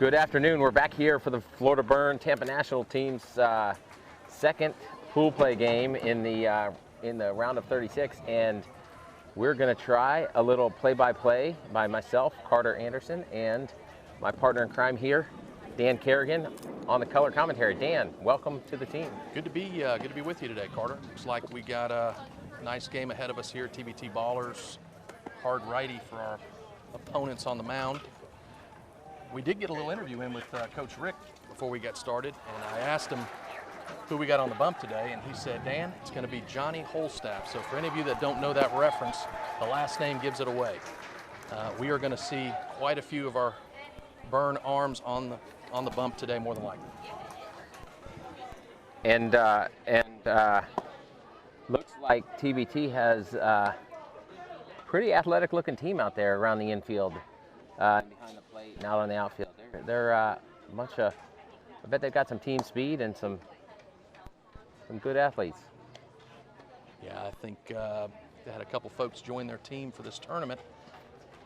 Good afternoon. We're back here for the Florida Burn Tampa National team's second pool play game in the round of 36, and we're going to try a little play-by-play by myself, Carter Anderson, and my partner in crime here, Dan Kerrigan, on the color commentary. Dan, welcome to the team. Good to be with you today, Carter. Looks like we got a nice game ahead of us here. Tbt Ballers, hard righty for our opponents on the mound. We did get a little interview in with Coach Rick before we got started, and I asked him who we got on the bump today, and he said, Dan, it's going to be Johnny Holstaff. So for any of you that don't know that reference, the last name gives it away. We are going to see quite a few of our Burn arms on the bump today, more than likely. And looks like TBT has a pretty athletic-looking team out there around the infield, behind the plate and out on the outfield. They're a bunch of, I bet they've got some team speed and some good athletes. Yeah, I think they had a couple folks join their team for this tournament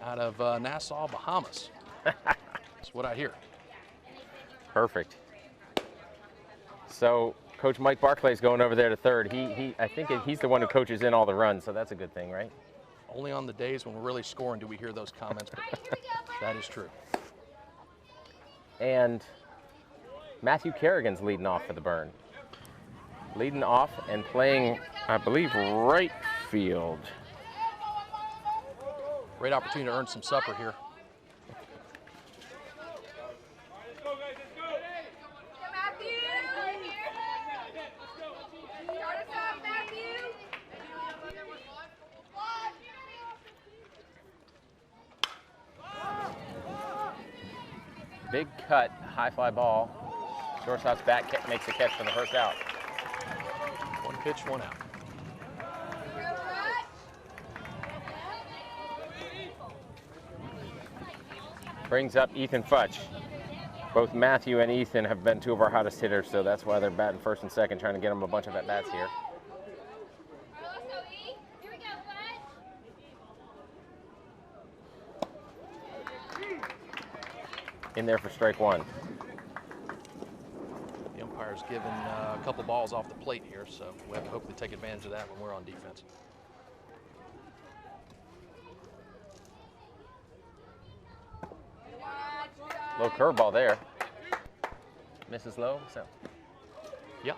out of Nassau, Bahamas. That's what I hear. Perfect. So Coach Mike Barclay's going over there to third. I think he's the one who coaches in all the runs, so that's a good thing, right? Only on the days when we're really scoring do we hear those comments, but that is true. And Matthew Kerrigan's leading off for the Burn. Leading off and playing, I believe, right field. Great opportunity to earn some supper here. Big cut, high fly ball. Shortstop's back makes the catch for the first out. One pitch, one out. Brings up Ethan Futch. Both Matthew and Ethan have been two of our hottest hitters, so that's why they're batting first and second, trying to get them a bunch of at-bats here. In there for strike one. The umpire's given a couple balls off the plate here, so we have to hopefully take advantage of that when we're on defense. Low curveball there. Misses low. So. Yeah.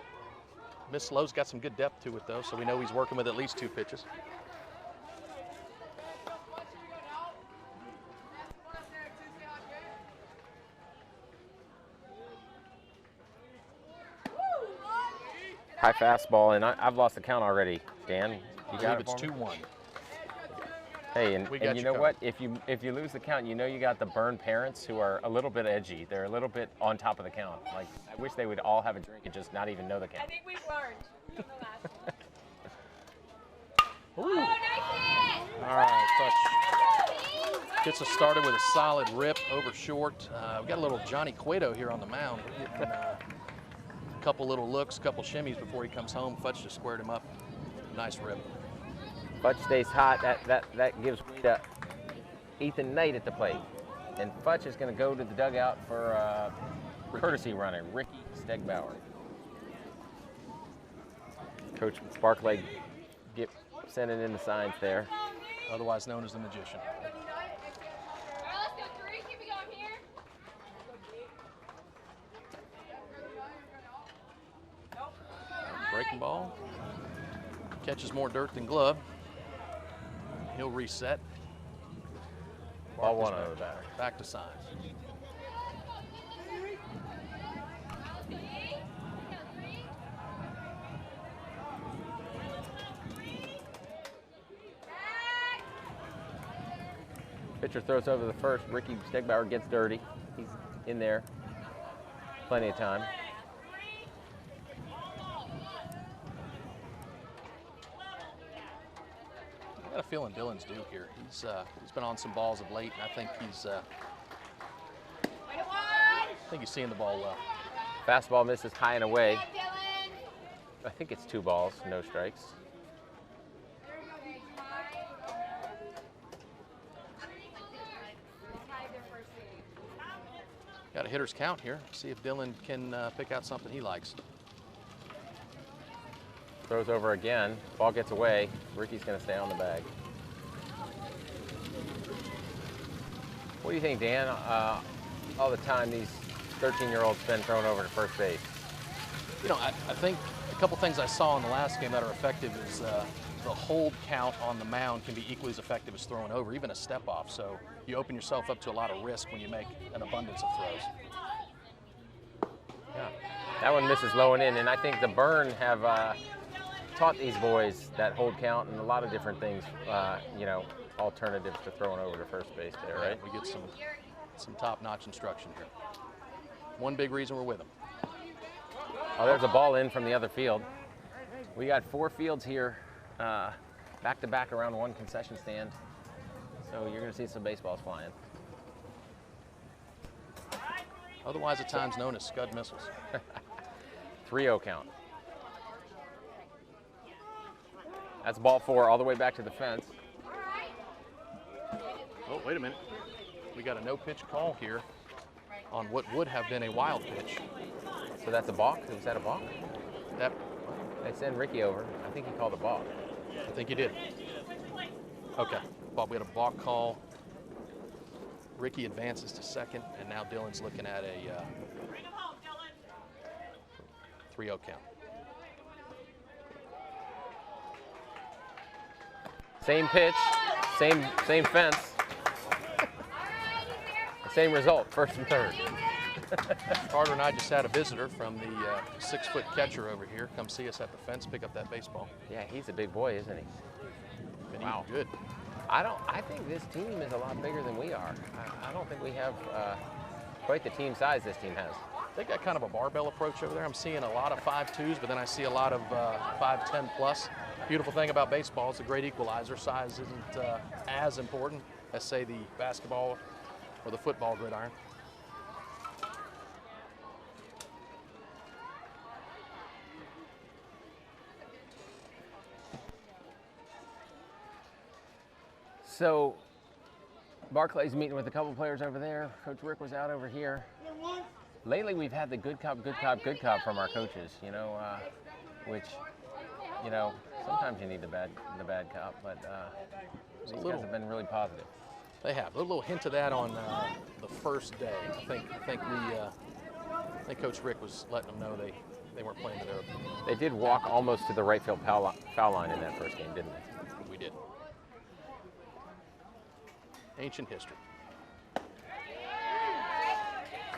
Miss Lowe's got some good depth to it, though, so we know he's working with at least two pitches. High fastball, and I've lost the count already, Dan. You got it? It's 2-1. Hey, and you know what? If you lose the count, you know you got the Burn parents who are a little bit edgy. They're a little bit on top of the count. Like, I wish they would all have a drink and just not even know the count. I think we've learned from the last one. Ooh. Nice. All right, Futch gets us started with a solid rip over short. We've got a little Johnny Cueto here on the mound. We're getting, couple little looks, couple shimmies before he comes home. Futch just squared him up. Nice rip. Futch stays hot. That gives way to Ethan Knight at the plate. And Futch is going to go to the dugout for courtesy runner, Ricky Stegbauer. Coach Barclay sending in the signs there. Otherwise known as the Magician. Breaking ball. Catches more dirt than glove. He'll reset. Ball one over the batter. Back to signs. Pitcher throws over the first. Ricky Stegbauer gets dirty. He's in there. Plenty of time. I got a feeling Dylan's due here. He's been on some balls of late, and I think he's seeing the ball well. Fastball misses high and away. I think it's 2 balls, no strikes. Got a hitter's count here. See if Dylan can pick out something he likes. Throws over again. Ball gets away. Ricky's going to stay on the bag. What do you think, Dan? All the time these 13-year-olds spend throwing over to first base. You know, I think a couple things I saw in the last game that are effective is the hold count on the mound can be equally as effective as throwing over, even a step off. So you open yourself up to a lot of risk when you make an abundance of throws. Yeah, that one misses low and in, and I think the Burn have taught these boys that hold count and a lot of different things, you know, alternatives to throwing over to first base there, right? We get some top-notch instruction here. One big reason we're with them. Oh, there's a ball in from the other field. We got 4 fields here, back-to-back around one concession stand. So you're going to see some baseballs flying. Otherwise at times known as scud missiles. 3-0 count. That's ball 4 all the way back to the fence. Oh, wait a minute. We got a no-pitch call here on what would have been a wild pitch. So that's a balk? Is that a balk? That, They send Ricky over. I think he called a balk. I think you did. Okay, Bob, we had a balk call. Ricky advances to second, and now Dylan's looking at a 3-0 count. Same pitch, same fence. Same result, first and third. Carter and I just had a visitor from the 6-foot catcher over here come see us at the fence, pick up that baseball. Yeah, he's a big boy, isn't he? Been Wow. eating good. I think this team is a lot bigger than we are. I don't think we have quite the team size this team has. They got kind of a barbell approach over there. I'm seeing a lot of 5'2s, but then I see a lot of 5'10 plus. Beautiful thing about baseball, it's a great equalizer. Size isn't as important as, say, the basketball or the football gridiron. So Barclay's meeting with a couple players over there. Coach Rick was out over here. Lately we've had the good cop, good cop, good cop from our coaches, you know, which, you know, sometimes you need the bad cop, but these guys have been really positive. They have a little hint of that on the first day. I think Coach Rick was letting them know they weren't playing to their. They did walk almost to the right field foul line in that first game, didn't they? We did. Ancient history.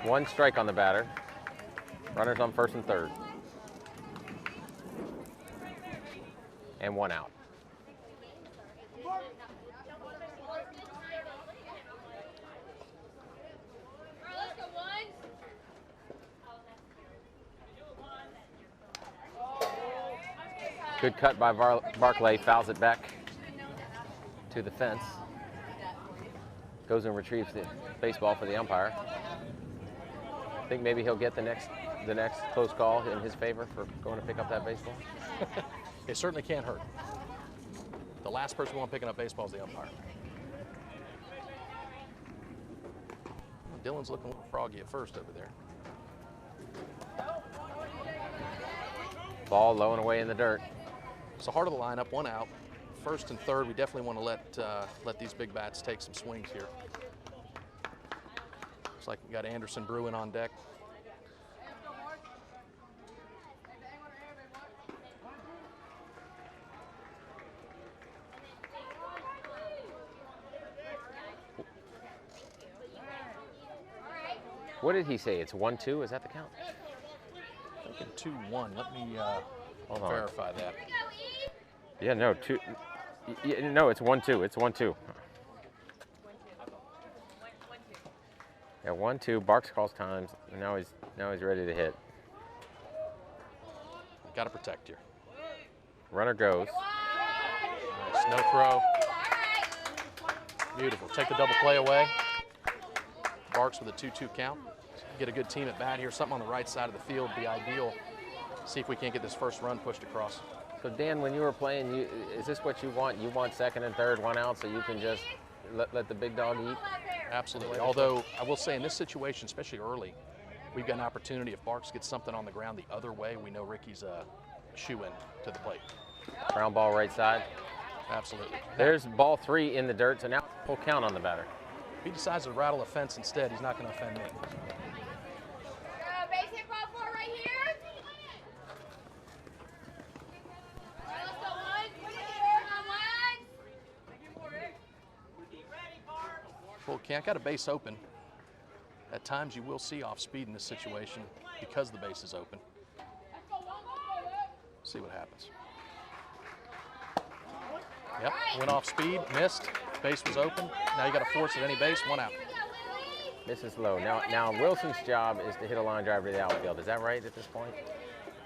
1 strike on the batter. Runners on first and third. And 1 out. Good cut by Barclay, fouls it back to the fence. Goes and retrieves the baseball for the umpire. I think maybe he'll get the next close call in his favor for going to pick up that baseball. It certainly can't hurt. The last person we want picking up baseball is the umpire. Dylan's looking a little froggy at first over there. Ball low and away in the dirt. So heart of the lineup, 1 out. First and third, we definitely want to let these big bats take some swings here. Looks like we got Anderson Bruin on deck. What did he say? It's 1-2. Is that the count? I'm thinking 2-1. Let me Hold on. verify that. Yeah, no, 2. Yeah, no, it's 1-2. It's 1-2. Yeah, 1-2. Barks calls times. And now he's ready to hit. Got to protect here. Runner goes. Nice, no throw. Beautiful. Take the double play away. Barks with a 2-2 count. Get a good team at bat here. Something on the right side of the field would be ideal. See if we can't get this first run pushed across. So Dan, when you were playing, is this what you want? You want second and third, 1 out, so you can just let the big dog eat. Absolutely. Although I will say in this situation, especially early, we've got an opportunity. If Barks gets something on the ground the other way, we know Ricky's a shoe-in to the plate. Ground ball right side. Absolutely. There's ball 3 in the dirt, so now full count on the batter. If he decides to rattle a fence instead, he's not going to offend me. Base hit ball 4 right here. All right, let's go one. Come on, one. Full count. Got a base open. At times you will see off speed in this situation because the base is open. See what happens. Yep, went off speed, missed. Base was open. Now you got to force at any base, 1 out. Misses low. Now Wilson's job is to hit a line driver to the outfield. Is that right at this point?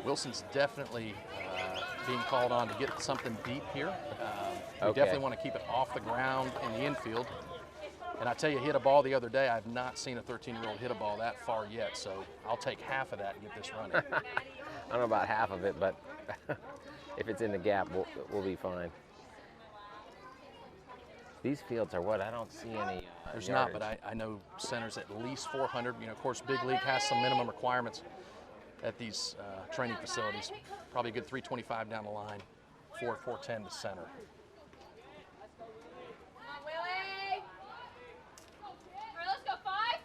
Wilson's definitely being called on to get something deep here. We Okay. definitely want to keep it off the ground in the infield. And I tell you, hit a ball the other day. I've not seen a 13-year-old hit a ball that far yet. So I'll take half of that and get this running. I don't know about half of it, but if it's in the gap, we'll be fine. These fields are what? I don't see any There's yardage. not, but I know centers at least 400. You know, of course, Big League has some minimum requirements at these training facilities. Probably a good 325 down the line, 410 to center. Come on, Willie. All right, let's go 5.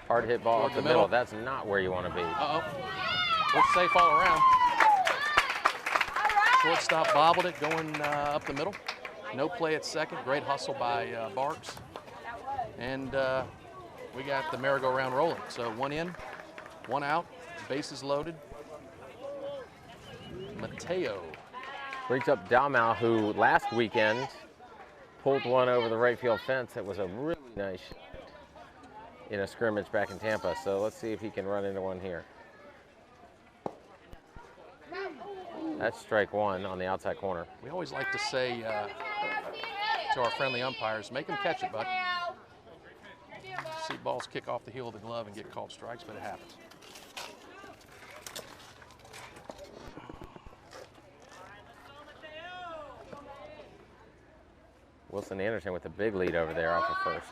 Hard hit ball Toward up the the middle. middle. That's not where you want to be. Uh-oh. Looks safe all around. All right. Shortstop bobbled it going up the middle. No play at second. Great hustle by Barks. And we got the merry-go-round rolling. So 1 in, 1 out, bases loaded. Mateo. Brings up Dalmau, who last weekend pulled one over the right field fence. That was a really nice shot in a scrimmage back in Tampa. So let's see if he can run into one here. That's strike 1 on the outside corner. We always like to say to our friendly umpires, make them catch it, bud. See balls kick off the heel of the glove and get called strikes, but it happens. Wilson Anderson with a big lead over there off of first.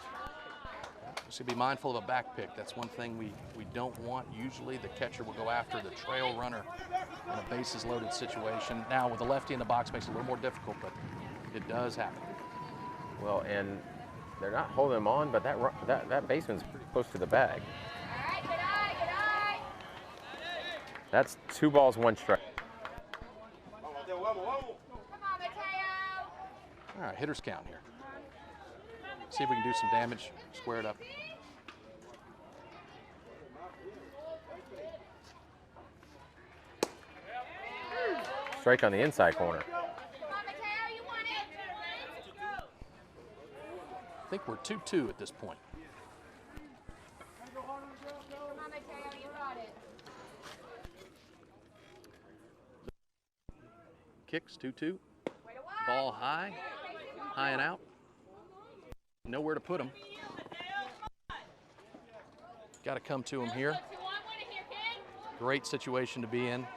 Just to be mindful of a back pick. That's one thing we don't want. Usually the catcher will go after the trail runner in a bases loaded situation. Now with the lefty in the box makes it a little more difficult, but it does happen. Well, and they're not holding him on, but that baseman's pretty close to the bag. All right, good eye, good eye. That's 2 balls, 1 strike. Come on, Mateo. All right, hitters count here. See if we can do some damage, square it up. Strike on the inside corner. Come on, Mateo, you want it? I think we're 2-2 at this point. Come on, Mateo, you got it. Kicks, 2-2. Way to watch. Ball high, high and out. Nowhere to put him. Got to come to him here. 2-1 winning here, kid. Great situation to be in.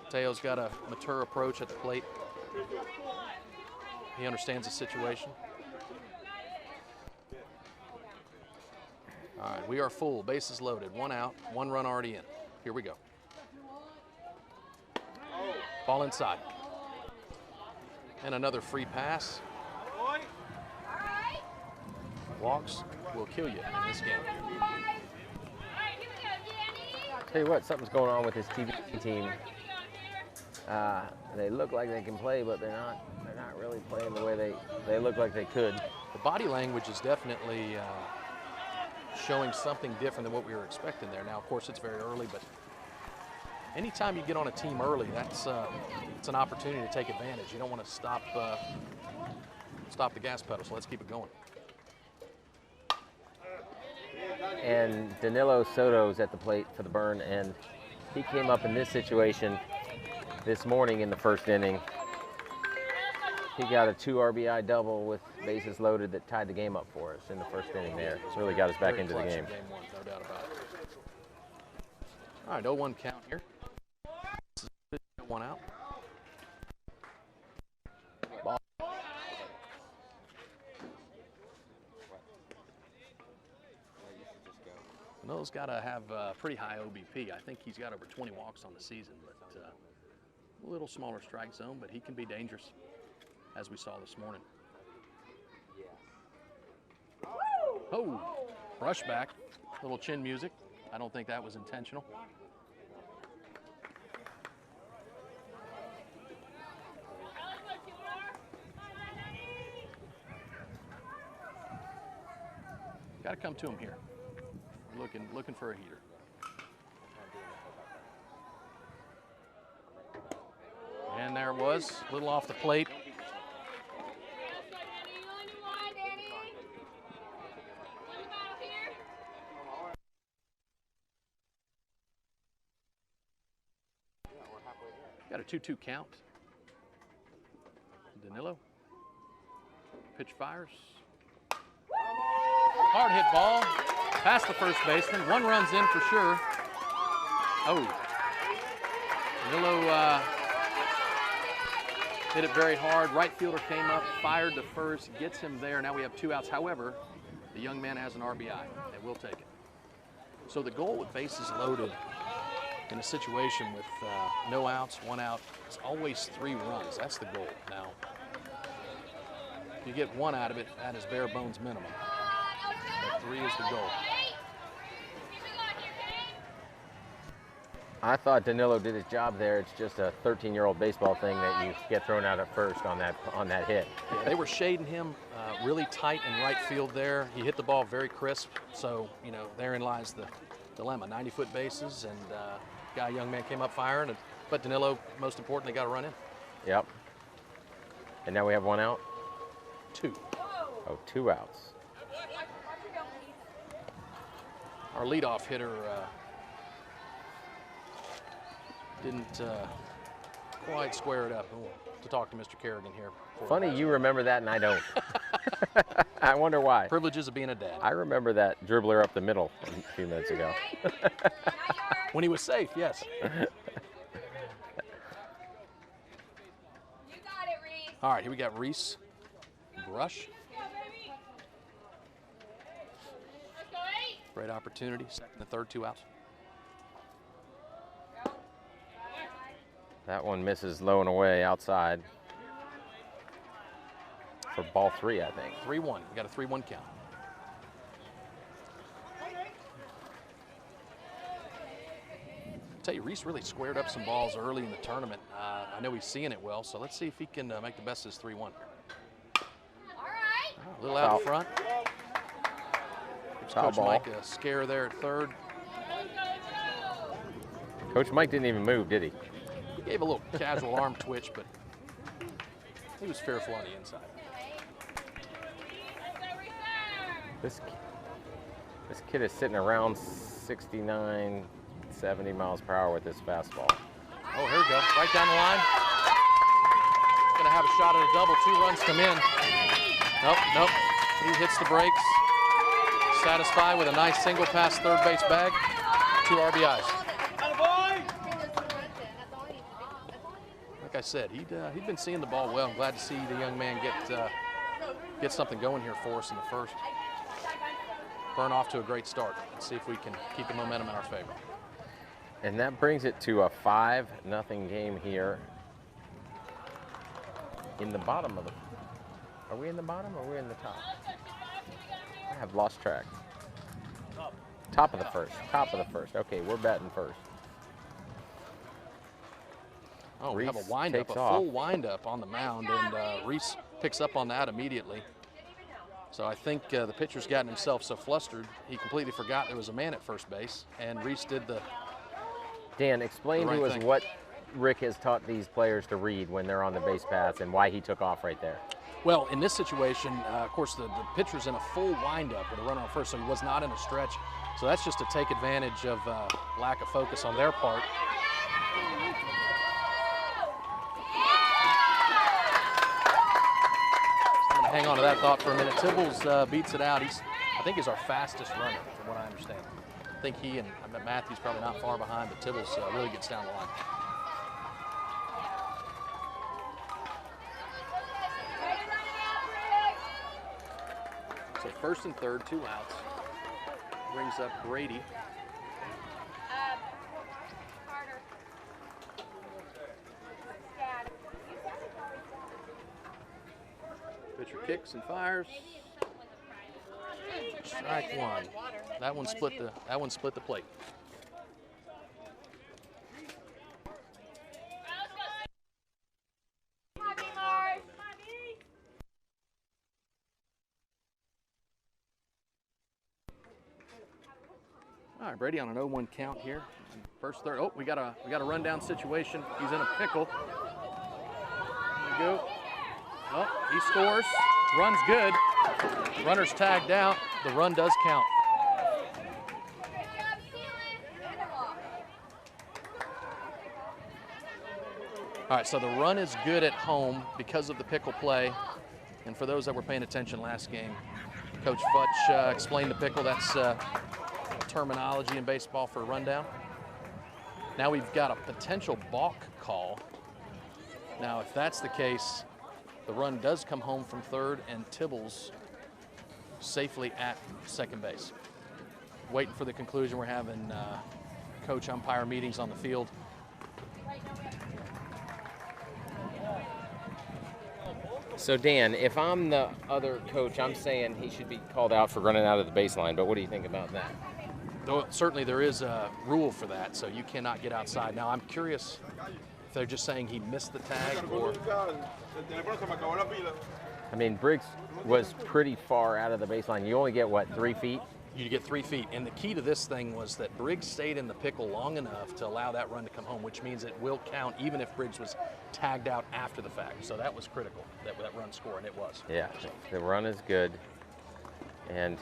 Mateo's got a mature approach at the plate. He understands the situation. All right, we are full, bases loaded, 1 out, 1 run already in. Here we go. Ball inside. And another free pass. All right. Walks will kill you in this game. All right, here we go, Danny. Tell you what, something's going on with this TBT team. They look like they can play, but they're not really playing the way they look like they could. The body language is definitely showing something different than what we were expecting there. Now, of course, it's very early, but anytime you get on a team early, that's it's an opportunity to take advantage. You don't want to stop the gas pedal, so let's keep it going. And Danilo Soto's at the plate for the Burn, and he came up in this situation this morning in the first inning. He got a 2 RBI double with bases loaded that tied the game up for us in the first inning there. It's really got us back Very into the clutch game. in game 1, no doubt about it. All right, 0-1 count here. 1 out. Danilo's got to have a pretty high OBP. I think he's got over 20 walks on the season, but a little smaller strike zone, but he can be dangerous, as we saw this morning. Oh, brush back, little chin music. I don't think that was intentional. Got to come to him here. We're looking for a heater. And there it was, a little off the plate. Got a 2-2 count. Danilo. Pitch fires. Hard hit ball. Past the first baseman. One run's in for sure. Oh. Danilo hit it very hard. Right fielder came up, fired to first, gets him there. Now we have 2 outs. However, the young man has an RBI, and we'll take it. So the goal with bases loaded in a situation with no outs, 1 out, it's always 3 runs. That's the goal. Now, if you get 1 out of it, that is bare bones minimum. But 3 is the goal. I thought Danilo did his job there. It's just a 13-year-old baseball thing that you get thrown out at first on that hit. Yeah, they were shading him really tight in right field there. He hit the ball very crisp, so you know therein lies the dilemma. 90-foot bases, and young man came up firing, but Danilo, most importantly, got a run in. Yep. And now we have 1 out. 2. Oh, 2 outs. Our leadoff hitter didn't quite square it up. We'll to talk to Mr. Kerrigan here. Funny you remember that and I don't. I wonder why. Privileges of being a dad. I remember that dribbler up the middle a few minutes ago. When he was safe, yes. All right, here we got Reese. Brush. Great opportunity. Second and third, 2 outs. That one misses low and away outside for ball 3, I think. 3-1. We got a 3-1 count. I'll tell you, Reese really squared up some balls early in the tournament. I know he's seeing it well, so let's see if he can make the best of his 3-1. All right. A little out in front. Gives Coach ball. Mike a scare there at third. Coach Mike didn't even move, did he? He gave a little casual arm twitch, but he was fearful on the inside. This kid is sitting around 69, 70 miles per hour with this fastball. Oh, here we go. Right down the line. Gonna have a shot at a double. 2 runs come in. Nope. He hits the brakes. Satisfied with a nice single past third base bag. 2 RBIs. Like I said, he'd been seeing the ball well. I'm glad to see the young man get something going here for us in the first. Burn off to a great start. Let's see if we can keep the momentum in our favor. And that brings it to a 5-0 game here. In the bottom of the, are we in the bottom or are we in the top? I have lost track. Top of the first. Okay, we're batting first. Oh, we have a Reese windup, takes a off. full windup on the mound, and Reese picks up on that immediately. So I think the pitcher's gotten himself so flustered, he completely forgot there was a man at first base, and Reese did the Dan, explain the right to us thing. what Rick has taught these players to read when they're on the base paths and why he took off right there. Well, in this situation, of course, the pitcher's in a full windup with a runner on first, so he was not in a stretch. So that's just to take advantage of lack of focus on their part. So I'm going to hang on to that thought for a minute. Tibbles beats it out. I think he's our fastest runner, from what I understand. I think he and Matthew's probably not far behind, but Tibbles really gets down the line. So first and third, 2 outs. brings up Brady. Pitcher kicks and fires. Strike one. That one split the plate. All right, Brady on an 0-1 count here. First third. Oh, we got a rundown situation. He's in a pickle. There we go. Oh, he scores. Run's good. Runner's tagged out. The run does count. All right, so the run is good at home because of the pickle play. And for those that were paying attention last game, Coach Futch explained the pickle. That's terminology in baseball for a rundown. Now we've got a potential balk call. Now, if that's the case, the run does come home from third and Tibbles safely at second base. Waiting for the conclusion. We're having coach umpire meetings on the field. So Dan, if I'm the other coach, I'm saying he should be called out for running out of the baseline, but what do you think about that? Though certainly there is a rule for that, so you cannot get outside. Now I'm curious if they're just saying he missed the tag or... I mean, Briggs was pretty far out of the baseline. You only get, what, 3 feet? You get 3 feet. And the key to this thing was that Briggs stayed in the pickle long enough to allow that run to come home, which means it will count even if Briggs was tagged out after the fact. So that was critical, that run score, and it was. Yeah, the run is good. And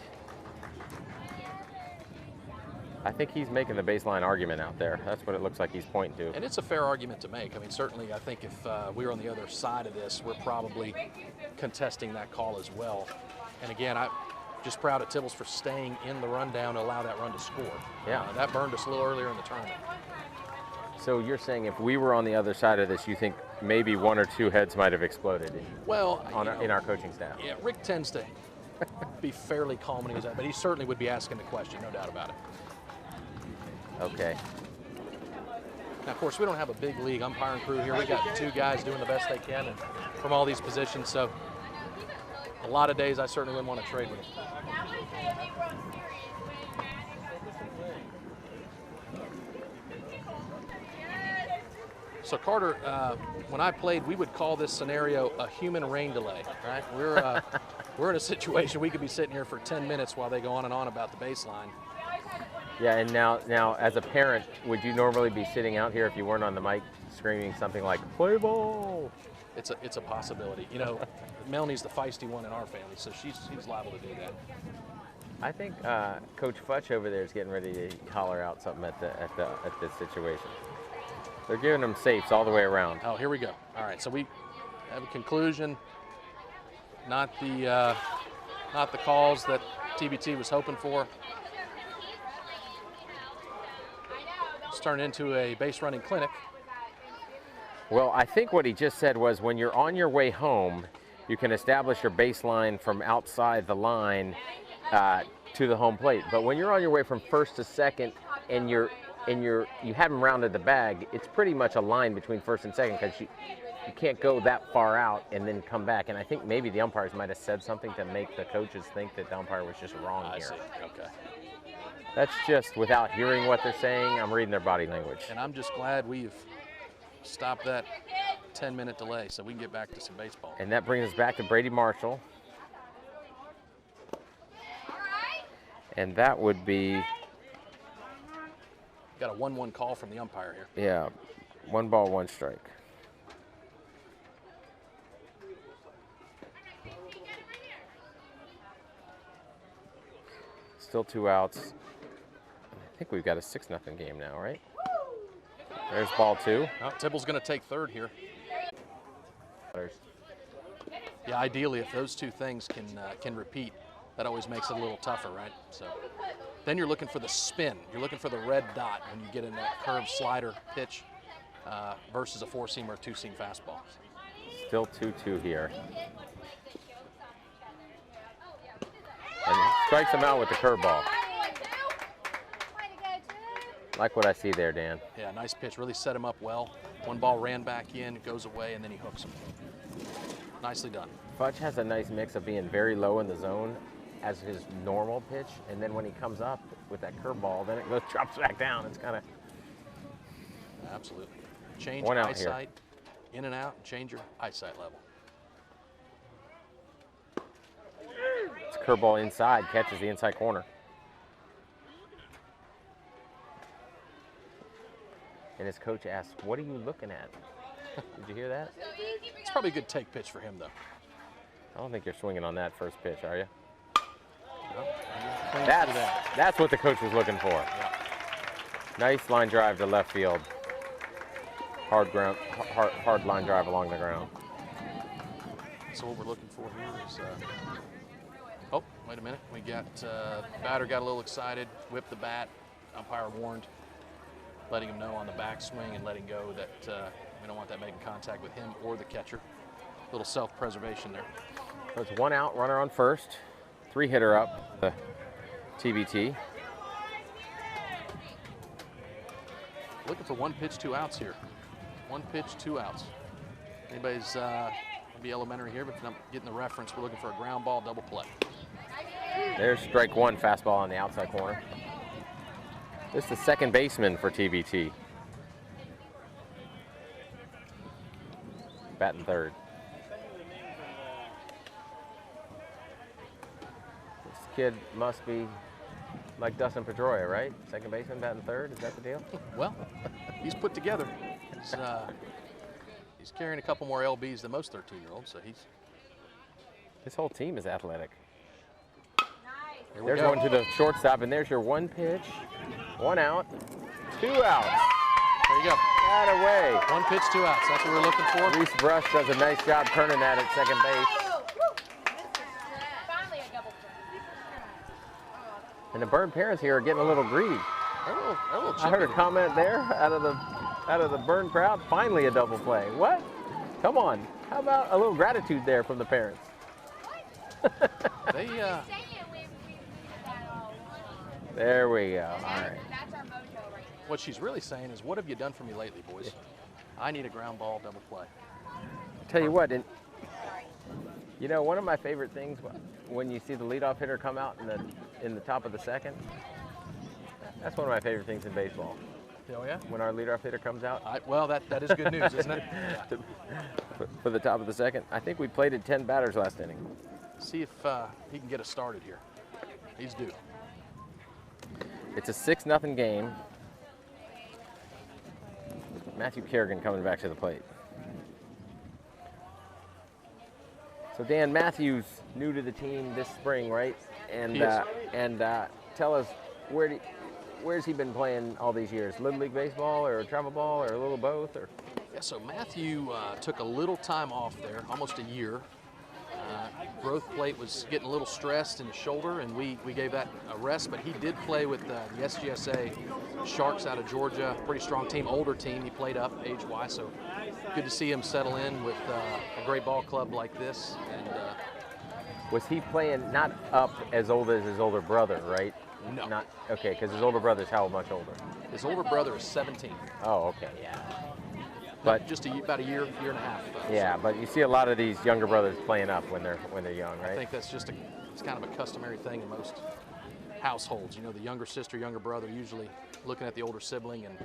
I think he's making the baseline argument out there. That's what it looks like he's pointing to. And it's a fair argument to make. I mean, certainly I think if we were on the other side of this, we're probably contesting that call as well. And again, I'm just proud of Tibbles for staying in the rundown to allow that run to score. Yeah. That burned us a little earlier in the tournament. So you're saying if we were on the other side of this, you think maybe 1 or 2 heads might have exploded in our coaching staff? Yeah, Rick tends to be fairly calm when he was at, but he certainly would be asking the question, no doubt about it. Okay. Now, of course, we don't have a big league umpiring crew here. We got 2 guys doing the best they can and from all these positions. So a lot of days I certainly wouldn't want to trade with them. So Carter, when I played, we would call this scenario a human rain delay, right? We're in a situation we could be sitting here for 10 minutes while they go on and on about the baseline. Yeah, and now as a parent, would you normally be sitting out here if you weren't on the mic screaming something like, play ball? It's a possibility. You know, Melanie's the feisty one in our family, so she's liable to do that. I think Coach Futch over there is getting ready to holler out something at this situation. They're giving them safes all the way around. Oh, here we go. All right, so we have a conclusion. Not the calls that TBT was hoping for. It's turned into a base running clinic. Well, I think what he just said was when you're on your way home, you can establish your baseline from outside the line to the home plate. But when you're on your way from first to second and you haven't rounded the bag, it's pretty much a line between first and second because you can't go that far out and then come back. And I think maybe the umpires might have said something to make the coaches think that the umpire was just wrong here. I see. Okay. That's just without hearing what they're saying. I'm reading their body language. And I'm just glad we've stopped that 10-minute delay so we can get back to some baseball. And that brings us back to Brady Marshall. And that would be... Got a 1-1 call from the umpire here. Yeah, 1 ball, 1 strike. Still 2 outs. I think we've got a 6-0 game now, right? There's ball 2. Well, Tibble's going to take third here. Yeah, ideally, if those 2 things can repeat, that always makes it a little tougher, right? So then you're looking for the spin. You're looking for the red dot when you get in that curved slider pitch versus a 4-seam or a 2-seam fastball. Still 2-2 here. And he strikes him out with the curveball. Like what I see there, Dan. Yeah, nice pitch. Really set him up well. One ball ran back in, goes away, and then he hooks him. Nicely done. Fudge has a nice mix of being very low in the zone as his normal pitch, and then when he comes up with that curveball, then it goes drops back down. It's kind of absolutely. Change one out eyesight, in and out, and change your eyesight level. it's curveball inside, catches the inside corner. And his coach asks, "What are you looking at?" Did you hear that? It's probably a good take pitch for him, though. I don't think you're swinging on that first pitch, are you? No, That's what the coach was looking for. Yeah. Nice line drive to left field. Hard line drive along the ground. So what we're looking for here is, oh, wait a minute. We got, batter got a little excited, whipped the bat. Umpire warned, letting him know on the backswing and letting go that we don't want that making contact with him or the catcher. A little self-preservation there. So it's one out, runner on first. 3-hitter up, the TBT. Looking for 1 pitch, 2 outs here. 1 pitch, 2 outs. Anybody's maybe elementary here, but if I'm getting the reference, we're looking for a ground ball double play. There's strike one, fastball on the outside corner. This is the second baseman for TBT. Batting third. This kid must be like Dustin Pedroia, right? Second baseman, batting third. Is that the deal? Well, he's put together. He's carrying a couple more LBs than most 13-year-olds, so he's. This whole team is athletic. Here we There's go. one to the shortstop, and there's your 1 pitch, 1 out, 2 outs. There you go. That away. 1 pitch, 2 outs. That's what we're looking for. Reese Brush does a nice job turning that at second base. Finally a double play. And the Bird parents here are getting a little greedy. I heard a comment there out of the Burn crowd. Finally a double play. What? Come on. How about a little gratitude there from the parents? They There we go. All right. That's our mojo right now. what she's really saying is, what have you done for me lately, boys? I need a ground ball double play. Tell you what, you know, one of my favorite things when you see the leadoff hitter come out in the top of the second, that's one of my favorite things in baseball. Oh yeah? When our leadoff hitter comes out. Well, that is good news, isn't it? Yeah. For the top of the second. I think we plated 10 batters last inning. See if he can get us started here. He's due. It's a 6-0 game. Matthew Kerrigan coming back to the plate. So Dan, Matthew's new to the team this spring, right? And He is. Tell us, where's he been playing all these years? Little League baseball or travel ball or a little both? Or? Yeah, so Matthew took a little time off there, almost a year. Growth plate was getting a little stressed in his shoulder, and we gave that a rest, but he did play with the SGSA Sharks out of Georgia, pretty strong team, older team. He played up age-wise, so good to see him settle in with a great ball club like this. And was he playing not up as old as his older brother, right? No. Not okay, because his older brother's how much older? his older brother is 17. Oh, okay, yeah. But But just about a year and a half. yeah, but you see a lot of these younger brothers playing up when they're young, right? I think that's just it's kind of a customary thing in most households. You know, the younger sister, younger brother usually looking at the older sibling and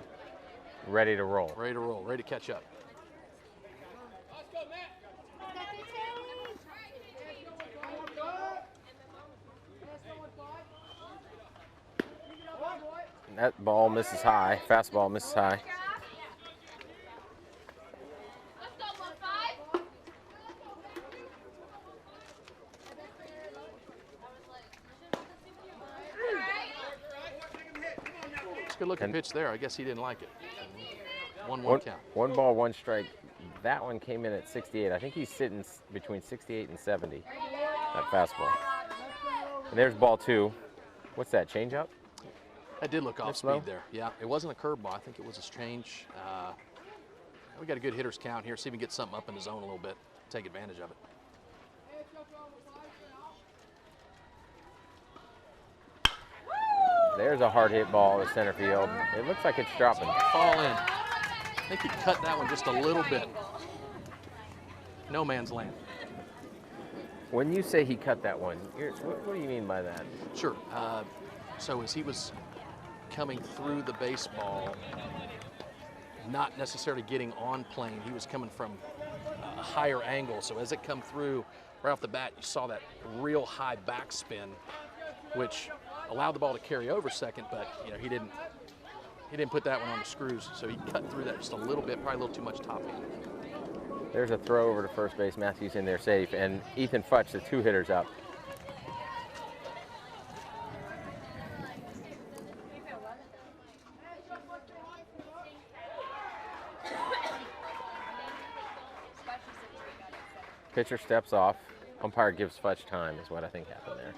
Ready to roll. ready to roll, ready to catch up. That ball misses high. Fastball misses high. Let's go, 1-5. It's a good looking And- pitch there. I guess he didn't like it. 1-1 One, count. 1 ball, 1 strike. That one came in at 68. I think he's sitting between 68 and 70. That fastball. And there's ball 2. What's that, changeup? That did look off It's low? speed there. Yeah, it wasn't a curveball. I think it was a change. We got a good hitters count here. See if we can get something up in the zone a little bit. Take advantage of it. There's a hard hit ball to center field. It looks like it's dropping. Fall in. I think he cut that one just a little bit. No man's land. When you say he cut that one, what do you mean by that? Sure. So as he was coming through the baseball, not necessarily getting on plane, he was coming from a higher angle. So as it come through, right off the bat, you saw that real high backspin, which allowed the ball to carry over second, but he didn't put that one on the screws, so he cut through that just a little bit, probably a little too much top end. There's a throw over to first base. Matthews in there safe, and Ethan Futch, the 2 hitters up. Pitcher steps off. Umpire gives Futch time is what I think happened there.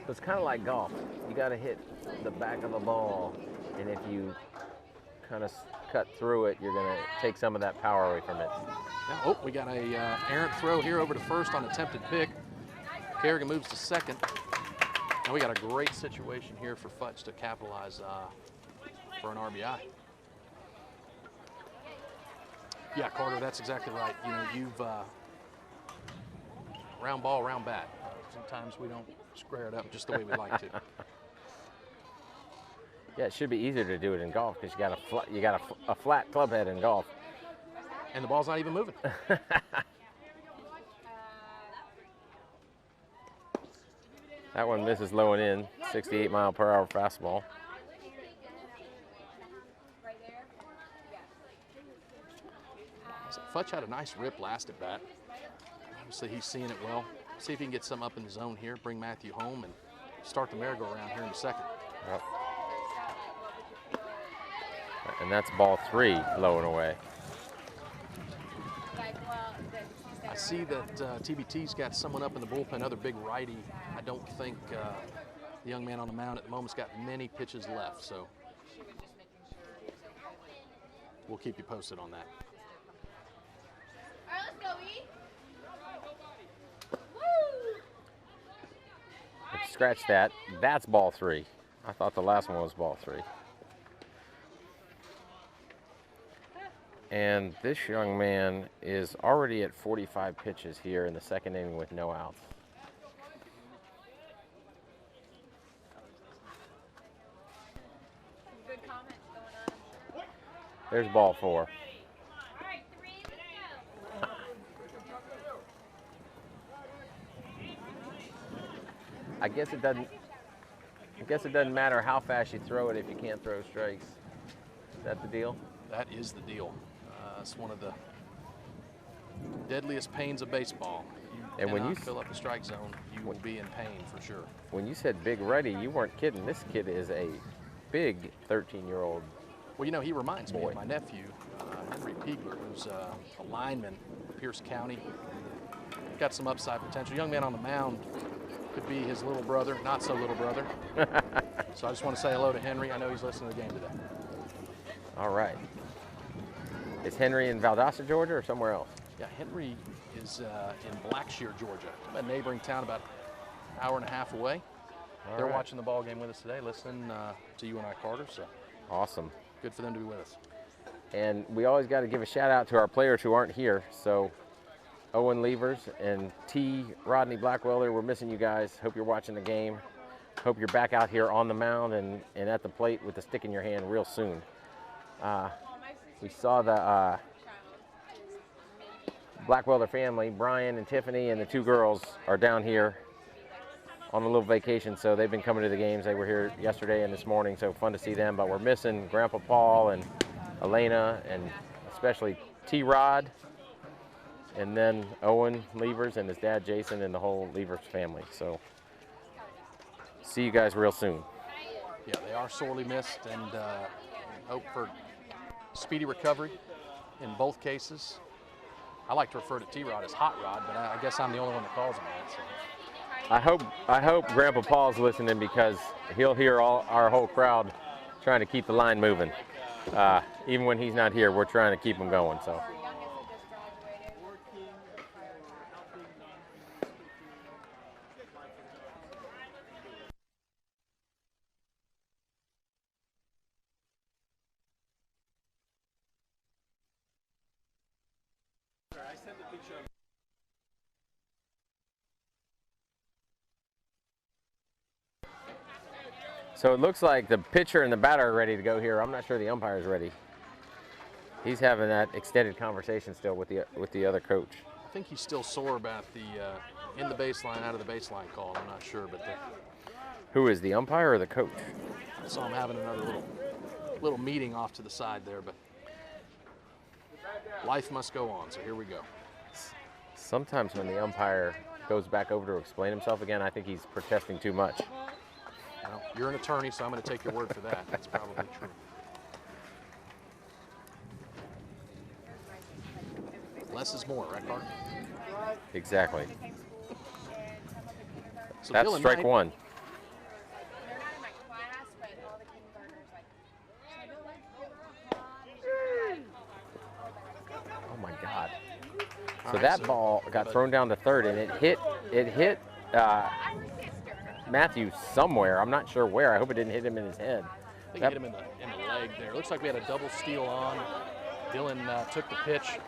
It's kind of like golf. You got to hit the back of the ball, and if you kind of cut through it, you're going to take some of that power away from it. Now, we got a errant throw here over to first on attempted pick. Kerrigan moves to second. Now we got a great situation here for Futch to capitalize for an RBI. Yeah, Carter, that's exactly right. You've round ball, round bat. Sometimes we don't square it up just the way we like to. Yeah, it should be easier to do it in golf because you got a flat club head in golf. And the ball's not even moving. That one misses low and in, 68-mile-per-hour fastball. Futch had a nice rip last at bat. Obviously, he's seeing it well. See if he can get some up in the zone here, bring Matthew home, and start the merry-go-round here in a second. Yep. And that's ball 3, low and away. I see that TBT's got someone up in the bullpen, another big righty. I don't think the young man on the mound at the moment's got many pitches left, so we'll keep you posted on that. All right, let's go, E. Scratch that. That's ball 3. I thought the last one was ball 3. And this young man is already at 45 pitches here in the second inning with no outs. Good comments going on. There's ball 4. All right, 3, let's go. I guess it doesn't matter how fast you throw it if you can't throw strikes. Is that the deal? That is the deal. It's one of the deadliest pains of baseball. And when you fill up the strike zone, you will be in pain for sure. When you said big ready, you weren't kidding. This kid is a big 13-year-old. Well, he reminds me of my nephew, Henry Piegler, who's a lineman in Pierce County. Got some upside potential. Young man on the mound, could be his little brother, not so little brother. So I just want to say hello to Henry. I know he's listening to the game today. All right. Is Henry in Valdosta, Georgia, or somewhere else? Yeah, Henry is in Blackshear, Georgia, a neighboring town about an hour and a half away. They're watching the ball game with us today, listening to you and I, Carter. So awesome. Good for them to be with us. And we always got to give a shout out to our players who aren't here. So Owen Levers and T. Rodney Blackwelder, we're missing you guys. Hope you're watching the game. Hope you're back out here on the mound and at the plate with the stick in your hand real soon. We saw the Blackwelder family, Brian and Tiffany and the 2 girls are down here on a little vacation, so they've been coming to the games. They were here yesterday and this morning, so fun to see them, but we're missing Grandpa Paul and Elena and especially T-Rod, and then Owen Levers and his dad Jason and the whole Levers family. So see you guys real soon. Yeah, they are sorely missed, and hope for speedy recovery in both cases. I like to refer to T-Rod as Hot Rod, but I guess I'm the only one that calls him that. So. I hope Grandpa Paul's listening because he'll hear our whole crowd trying to keep the line moving. Even when he's not here, we're trying to keep him going. So. So it looks like the pitcher and the batter are ready to go here. I'm not sure the umpire's ready. He's having that extended conversation still with the other coach. I think he's still sore about the in the baseline, out of the baseline call. I'm not sure, but Who is the umpire or the coach? I saw him having another little meeting off to the side there, but life must go on, so here we go. Sometimes when the umpire goes back over to explain himself again, I think he's protesting too much. Well, you're an attorney, so I'm going to take your word for that. That's probably true. Less is more, right, Carter? Exactly. So That's Dylan strike Knight, one. They're not in my class, but all the kindergartners like. Oh my God. All So right, that so- ball got thrown down to third, and it hit Matthew somewhere. I'm not sure where. I hope it didn't hit him in his head. I think he hit him in the leg there. Looks like we had a double steal on. Dylan took the pitch.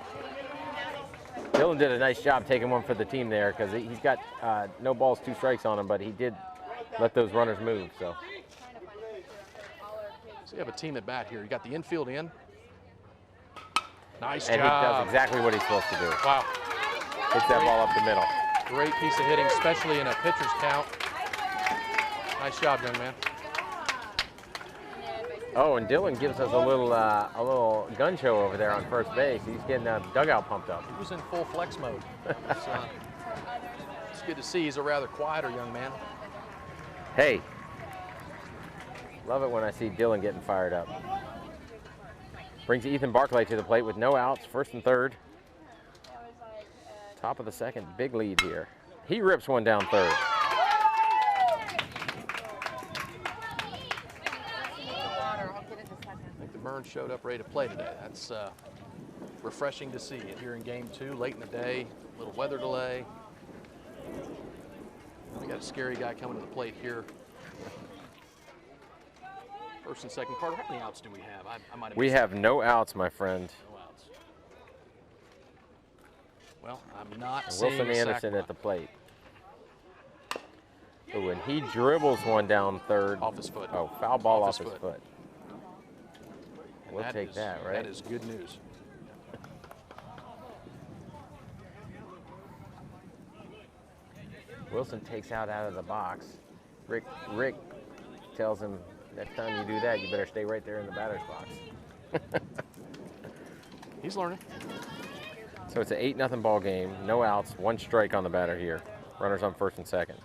Dylan did a nice job taking one for the team there because he's got no balls, 2 strikes on him, but he did let those runners move. So So you have a team at bat here. You got the infield in. Nice and job. he does exactly what he's supposed to do. Wow. Hits that ball up the middle. Great piece of hitting, especially in a pitcher's count. Nice job, young man. Oh, and Dylan gives us a little gun show over there on first base. He's getting the dugout pumped up. He was in full flex mode. It's good to see. He's a rather quieter young man. Hey, love it when I see Dylan getting fired up. Brings Ethan Barclay to the plate with no outs, first and third. Top of the second, big lead here. He rips one down third. I think the Burns showed up ready to play today. That's refreshing to see it here in game 2, late in the day, a little weather delay. We got a scary guy coming to the plate here. First and second. Carter, how many outs do we have? I might have We missed have no outs, my friend. no outs. Well, I'm not And seeing Wilson a sac Anderson fly. at the plate. Oh, and he dribbles one down third. Off his foot. Oh, foul ball Off off his his foot. foot. And We'll take that, right? That is good news. Wilson takes out of the box. Rick tells him, next time you do that, you better stay right there in the batter's box. He's learning. So it's an 8-0 ball game. No outs, 1 strike on the batter here. Runners on first and second.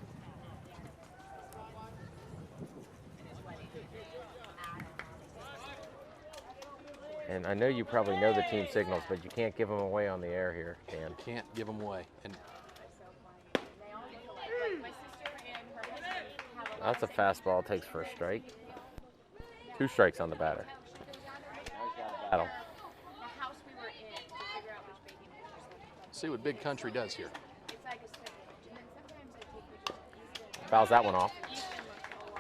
And I know you probably know the team signals, but you can't give them away on the air here, Dan. Can't give him away. And That's a fastball, takes first strike. 2 strikes on the batter. Battle. The house we were in to figure out which baby pictures. see what Big Country does here. It's like a step, and then sometimes I take pictures easily. Fouls that one off.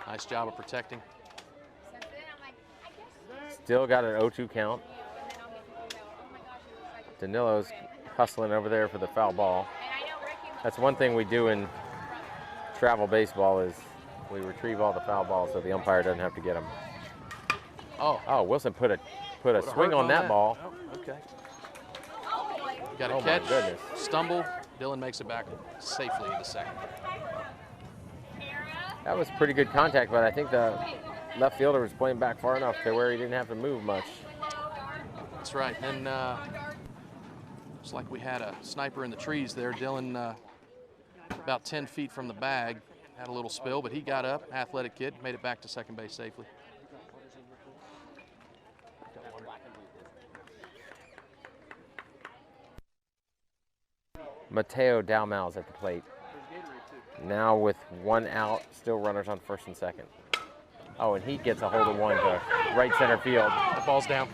Nice job of protecting. So then I'm like, I guess. Still got an 0-2 count. And then I'll make people go, oh my gosh, it looks like it's. Danilo's hustling over there for the foul ball. And I know Ricky. That's one thing we do in travel baseball is we retrieve all the foul balls so the umpire doesn't have to get them. Oh, Wilson put a put a swing hurt on that ball. Oh, okay. Got a Oh, my catch, goodness. stumble. Dylan makes it back safely into second. That was pretty good contact, but I think the left fielder was playing back far enough to where he didn't have to move much. That's right. And looks like we had a sniper in the trees there. Dylan, about 10 feet from the bag, had a little spill, but he got up, athletic kid, made it back to second base safely. Mateo Dalmal's at the plate. Now with 1 out, still runners on first and second. Oh, and he gets a hold of one to right center field. The ball's down.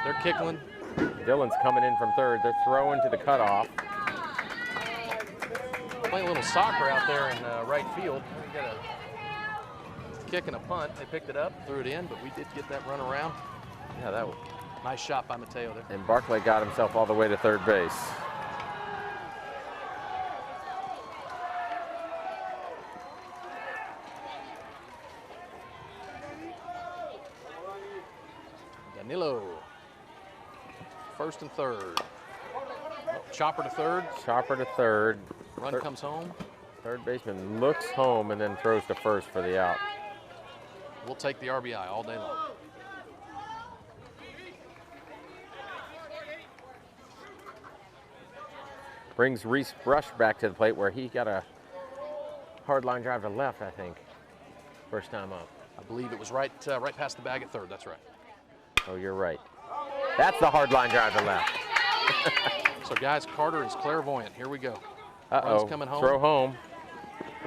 They're kickling. Dylan's coming in from third. They're throwing to the cutoff. Playing a little soccer out there in right field. We got a kick and a punt. They picked it up, threw it in, but we did get that run around. Yeah, that was. Nice shot by Mateo there. And Barclay got himself all the way to third base. Danilo. First and third. Chopper to third. Chopper to third. Run comes home. Third baseman looks home and then throws to first for the out. We'll take the RBI all day long. Brings Reese Brush back to the plate where he got a hard line drive to left, I think, first time up. I believe it was right past the bag at third. That's right. Oh, you're right. That's the hard line drive to left. So, guys, Carter is clairvoyant. Here we go. Uh-oh, Runs coming home. throw home.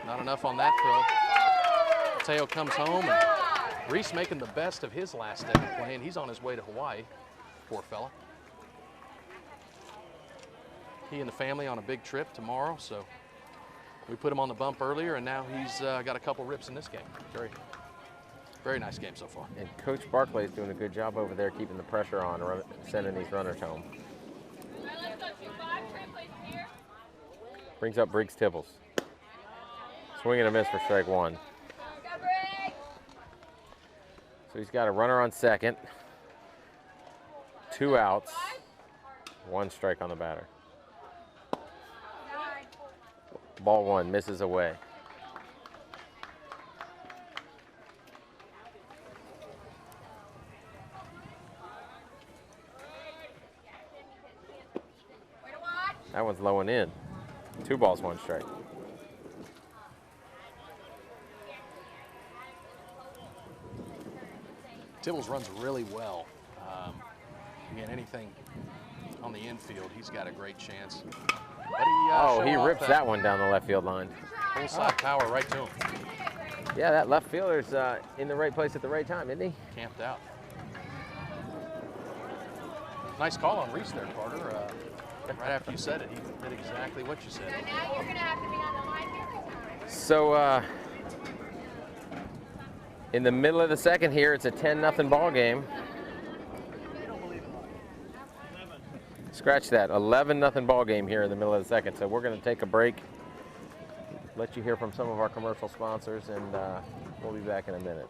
Not enough on that throw. Mateo comes home, and Reese making the best of his last day of playing. He's on his way to Hawaii, poor fella. He and the family on a big trip tomorrow, so we put him on the bump earlier, and now he's got a couple rips in this game. Very nice game so far. And Coach Barclay is doing a good job over there keeping the pressure on, sending these runners home. Brings up Briggs Tibbles. Swing and a miss for strike one. So he's got a runner on second, 2 outs, 1 strike on the batter. Ball 1, misses away. That one's low and in. 2 balls, 1 strike. Tibbles runs really well. Again, anything on the infield, he's got a great chance. But he rips that one down the left field line. Full side power right to him. Yeah, that left fielder's in the right place at the right time, isn't he? Camped out. Nice call on Reese there, Carter. Right after you said it, he did exactly what you said. So now you're going to have to be on the line here this time. So in the middle of the second here, it's a 10-0 ball game. Scratch that, 11-0 ball game here in the middle of the second. So we're going to take a break, let you hear from some of our commercial sponsors, and we'll be back in a minute.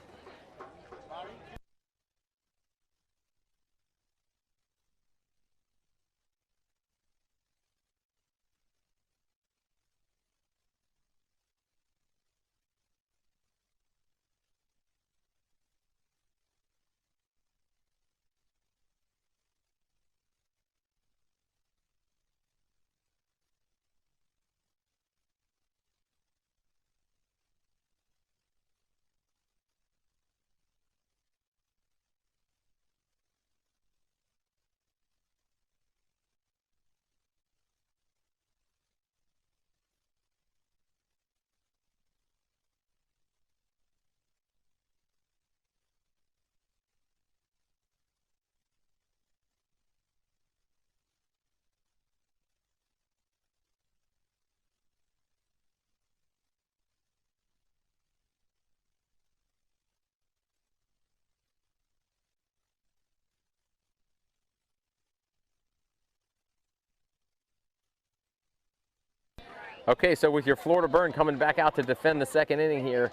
Okay, so with your Florida Burn coming back out to defend the second inning here,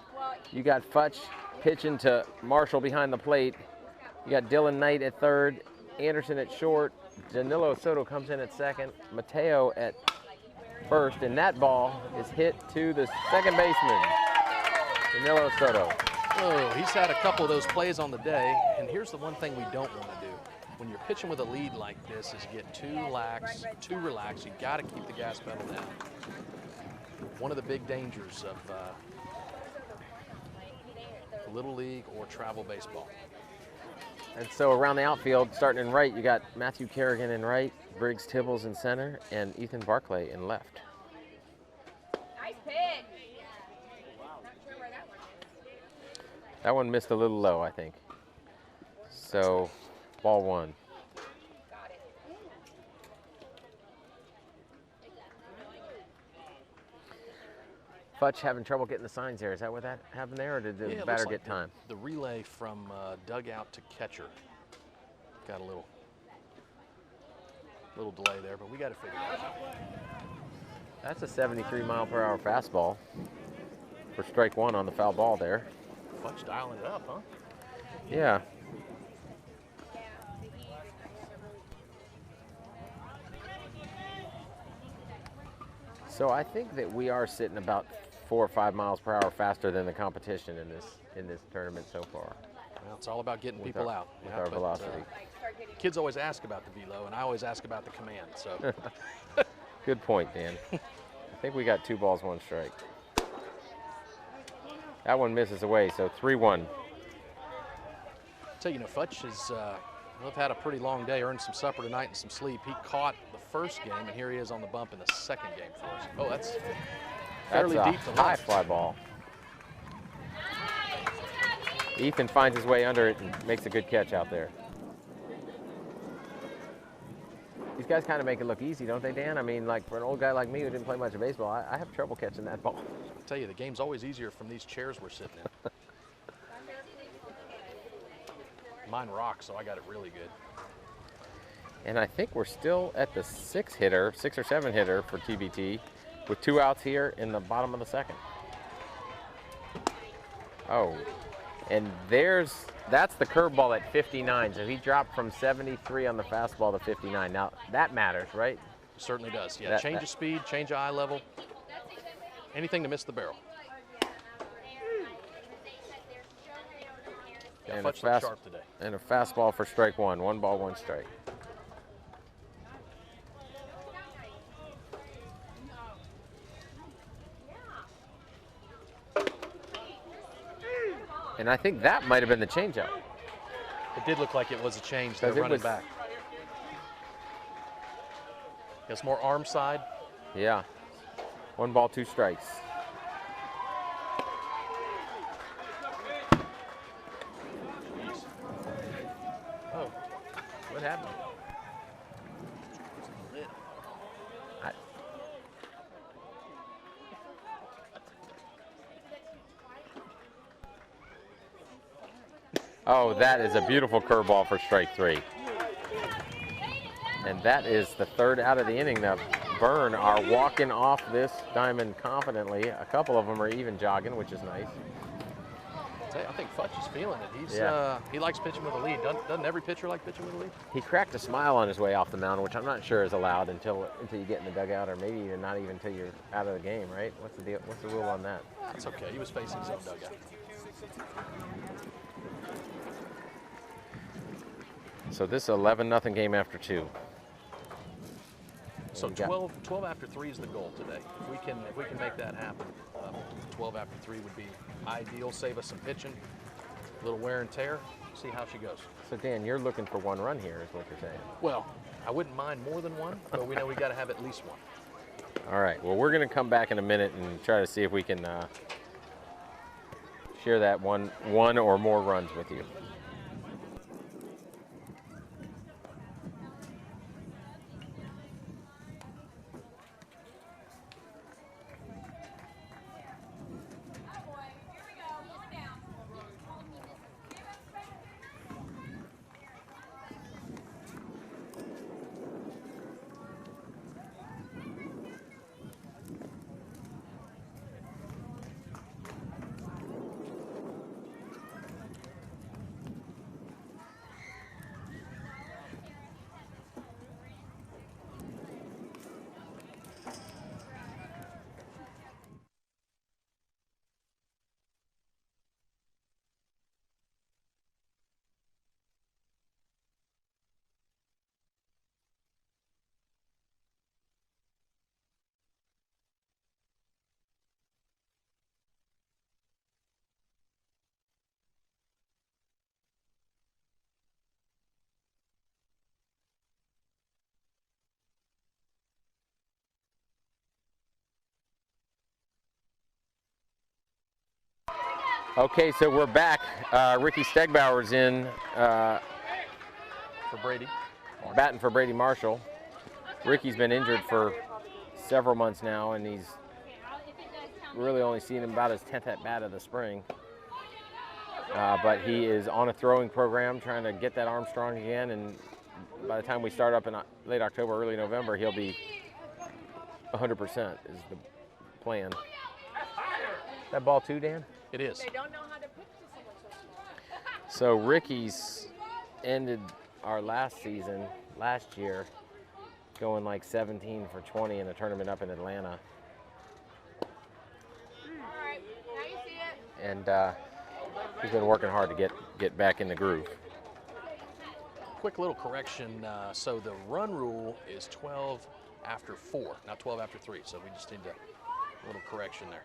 you got Futch pitching to Marshall behind the plate. You got Dylan Knight at third, Anderson at short, Danilo Soto comes in at second, Mateo at first, and that ball is hit to the second baseman, Danilo Soto. Oh, he's had a couple of those plays on the day, and here's the one thing we don't want to do. When you're pitching with a lead like this is get too relaxed. You got to keep the gas pedal down. One of the big dangers of Little League or travel baseball. And so around the outfield, starting in right, you got Matthew Kerrigan in right, Briggs Tibbles in center, and Ethan Barclay in left. Nice pitch. Not sure where that one is. That one missed a little low, I think. So, ball 1. Got it. Futch having trouble getting the signs there. Is that what that happened there, or did the Yeah, batter looks like get time? The relay from dugout to catcher got a little delay there, but we got to figure it out. That's a 73-mile-per-hour fastball for strike 1 on the foul ball there. Futch dialing it up, huh? Yeah. So I think that we are sitting about 4 or 5 miles per hour faster than the competition in this tournament so far. Well, it's all about getting people out. With our velocity. Kids always ask about the velo, and I always ask about the command. So, Good point, Dan. I think we got 2 balls, 1 strike. That one misses away, so 3-1. tell you, Futch has had a pretty long day, earned some supper tonight and some sleep. He caught the first game, and here he is on the bump in the second game for us. Oh, that's fairly deep to high left. fly ball. Ethan finds his way under it and makes a good catch out there. These guys kind of make it look easy, don't they, Dan? I mean, like for an old guy like me who didn't play much of baseball, I have trouble catching that ball. I tell you, the game's always easier from these chairs we're sitting in. Mine rocks, so I got it really good. And I think we're still at the 6 or 7 hitter for TBT with 2 outs here in the bottom of the second. Oh, and that's the curveball at 59. So he dropped from 73 on the fastball to 59. Now that matters, right? Certainly does. Yeah, change of speed, change of eye level, anything to miss the barrel. Yeah, and Futch looked sharp today. And a fastball for strike 1. 1 ball, 1 strike. And I think that might have been the changeup. It did look like it was a change. They're running back. It's more arm side. Yeah. 1 ball, 2 strikes. Oh, what happened? Oh, that is a beautiful curveball for strike 3. And that is the 3rd out of the inning. The Burn are walking off this diamond confidently. A couple of them are even jogging, which is nice. I think Futch is feeling it. He's Yeah. he likes pitching with a lead. Doesn't every pitcher like pitching with a lead? He cracked a smile on his way off the mound, which I'm not sure is allowed until you get in the dugout, or maybe even not even until you're out of the game, right? What's the deal? What's the rule on that? That's okay. He was facing his own dugout. So this is 11-0 game after 2. So 12 after 3 is the goal today. If we can make that happen, 12 after 3 would be ideal. Save us some pitching, a little wear and tear. See how she goes. So Dan, you're looking for 1 run here, is what you're saying? Well, I wouldn't mind more than 1, but we know we got to have at least 1. All right. Well, we're going to come back in a minute and try to see if we can share that one or more runs with you. Okay, so we're back. Ricky Stegbauer's in For Brady. batting for Brady Marshall. Ricky's been injured for several months now, and he's really only seen him about his 10th at bat of the spring. But he is on a throwing program, trying to get that arm strong again, and by the time we start up in late October, early November, he'll be 100% is the plan. That ball too, Dan? It is. They don't know how to pitch to someone so small. So Ricky's ended our last year, going like 17 for 20 in the tournament up in Atlanta. and he's been working hard to get back in the groove. Quick little correction. So the run rule is 12 after 4, not 12 after 3. So we just need a little correction there.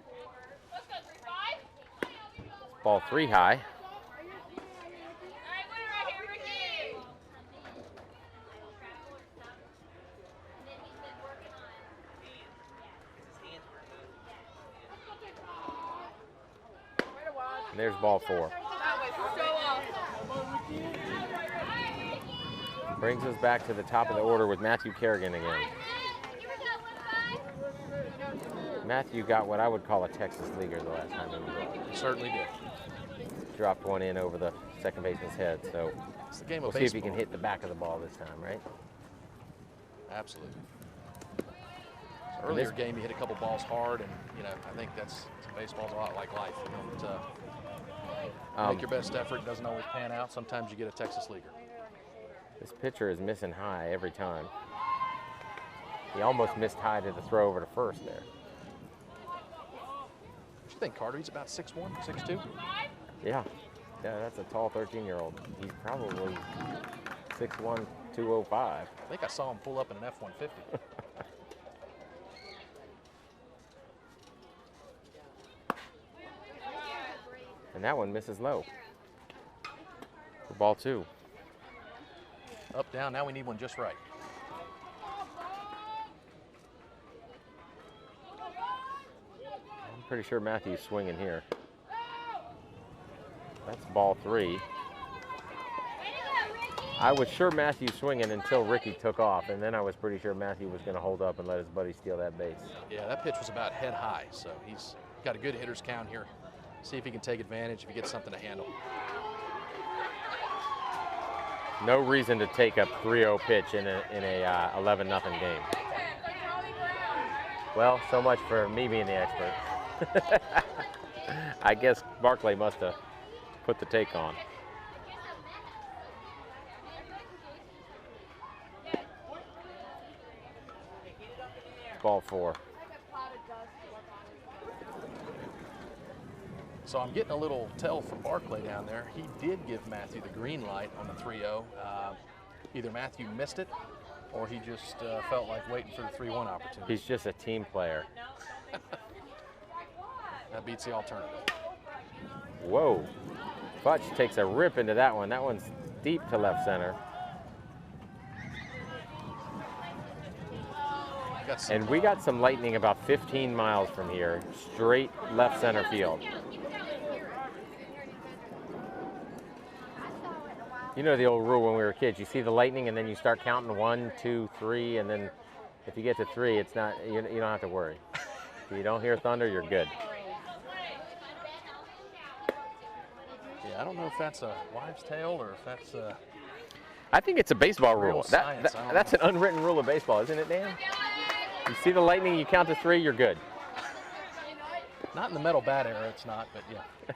Ball 3 high. And there's ball 4. Brings us back to the top of the order with Matthew Kerrigan again. Matthew got what I would call a Texas leaguer the last time he was up. He certainly did. Dropped one in over the second baseman's head, so It's the game we'll of see if he baseball. can hit the back of the ball this time, right? Absolutely. Earlier game, he hit a couple balls hard, and I think baseball's a lot like life. You don't make your best effort, doesn't always pan out. Sometimes you get a Texas leaguer. This pitcher is missing high every time. He almost missed high to the throw over to first there. What do you think, Carter? He's about 6'1", 6'2"? Yeah, that's a tall 13-year-old. He's probably 6'1", 205. I think I saw him pull up in an F-150. And that one misses low. For ball 2. Up, down. Now we need one just right. I'm pretty sure Matthew's swinging here. That's ball 3. I was sure Matthew swinging until Ricky took off, and then I was pretty sure Matthew was going to hold up and let his buddy steal that base. Yeah, that pitch was about head high, so he's got a good hitter's count here. See if he can take advantage, if he gets something to handle. No reason to take a 3-0 pitch in a 11-0 game. Well, so much for me being the expert. I guess Barclay must have put the take on. Ball 4. So I'm getting a little tell from Barclay down there. He did give Matthew the green light on the 3-0. Either Matthew missed it or he just felt like waiting for the 3-1 opportunity. He's just a team player. That beats the alternative. Whoa. Futch takes a rip into that one. That one's deep to left center. And we got some lightning about 15 miles from here, straight left center field. You know the old rule when we were kids, you see the lightning and then you start counting 1, 2, 3, and then if you get to 3, it's not, you don't have to worry. If you don't hear thunder, you're good. Yeah, I don't know if that's a wives' tale or if that's a... I think it's a baseball rule. Science, That's an unwritten rule of baseball, isn't it, Dan? You see the lightning, you count to 3, you're good. Not in the metal bat era, it's not, but yeah.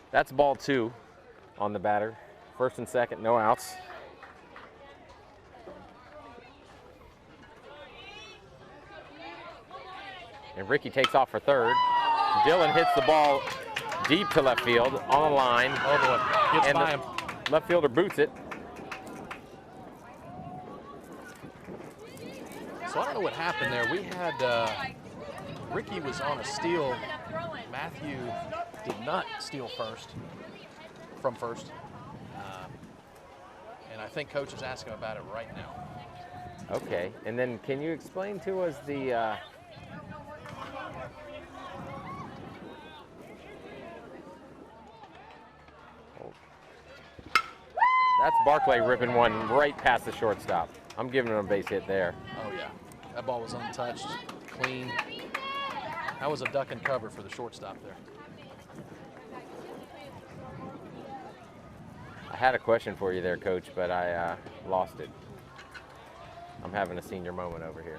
That's ball 2 on the batter. First and second, no outs. And Ricky takes off for third. Dylan hits the ball deep to left field on the line. Oh boy, gets by him. Left fielder boots it. So I don't know what happened there. We had, Ricky was on a steal. Matthew did not steal from first. And I think coach is asking about it right now. Okay, and then can you explain to us the, that's Barclay ripping one right past the shortstop. I'm giving him a base hit there. Oh yeah, that ball was untouched, clean. That was a duck and cover for the shortstop there. I had a question for you there, Coach, but I lost it. I'm having a senior moment over here.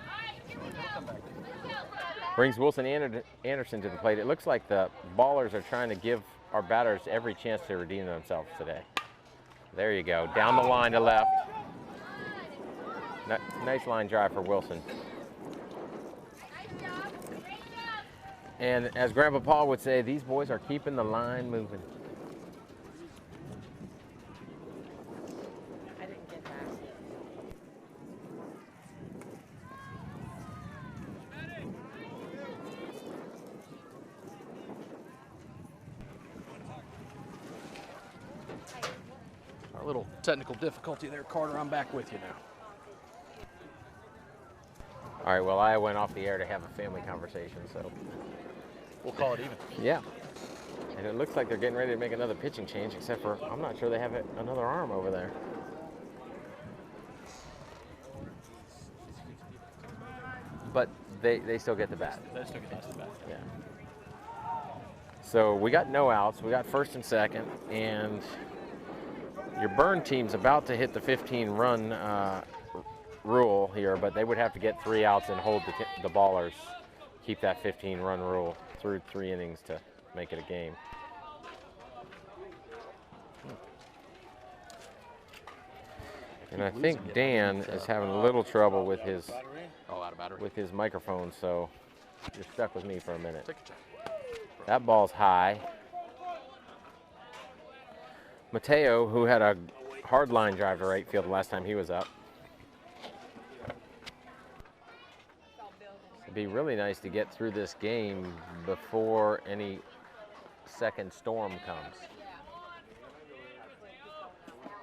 Brings Wilson Anderson to the plate. It looks like the Ballers are trying to give our batters every chance to redeem themselves today. There you go, down the line to left. Nice line drive for Wilson. And as Grandpa Paul would say, these boys are keeping the line moving. I didn't get that. A little technical difficulty there, Carter. I'm back with you now. All right, well, I went off the air to have a family conversation, so. We'll call it even. Yeah. And it looks like they're getting ready to make another pitching change, except for I'm not sure they have another arm over there. But they still get the bat. They still get the bat. Yeah. So we got no outs. We got first and second, and your Burn team's about to hit the 15-run rule here, but they would have to get 3 outs and hold the Ballers, keep that 15-run rule through 3 innings to make it a game. And I think Dan is having a little trouble with his out of battery. with his microphone, so you're stuck with me for a minute. Take a check. That ball's high. Mateo, who had a hard line drive to right field the last time he was up. It'd be really nice to get through this game before any second storm comes.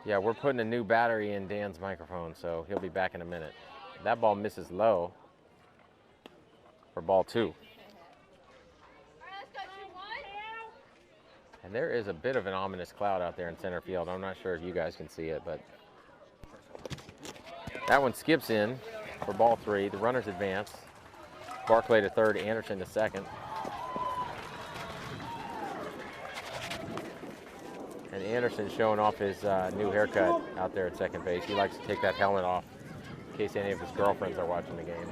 Yeah, we're putting a new battery in Dan's microphone, so he'll be back in a minute. That ball misses low for ball 2. And there is a bit of an ominous cloud out there in center field. I'm not sure if you guys can see it, but that one skips in for ball 3. The runners advance. Barclay to third, Anderson to second. And Anderson showing off his new haircut out there at second base. He likes to take that helmet off in case any of his girlfriends are watching the game.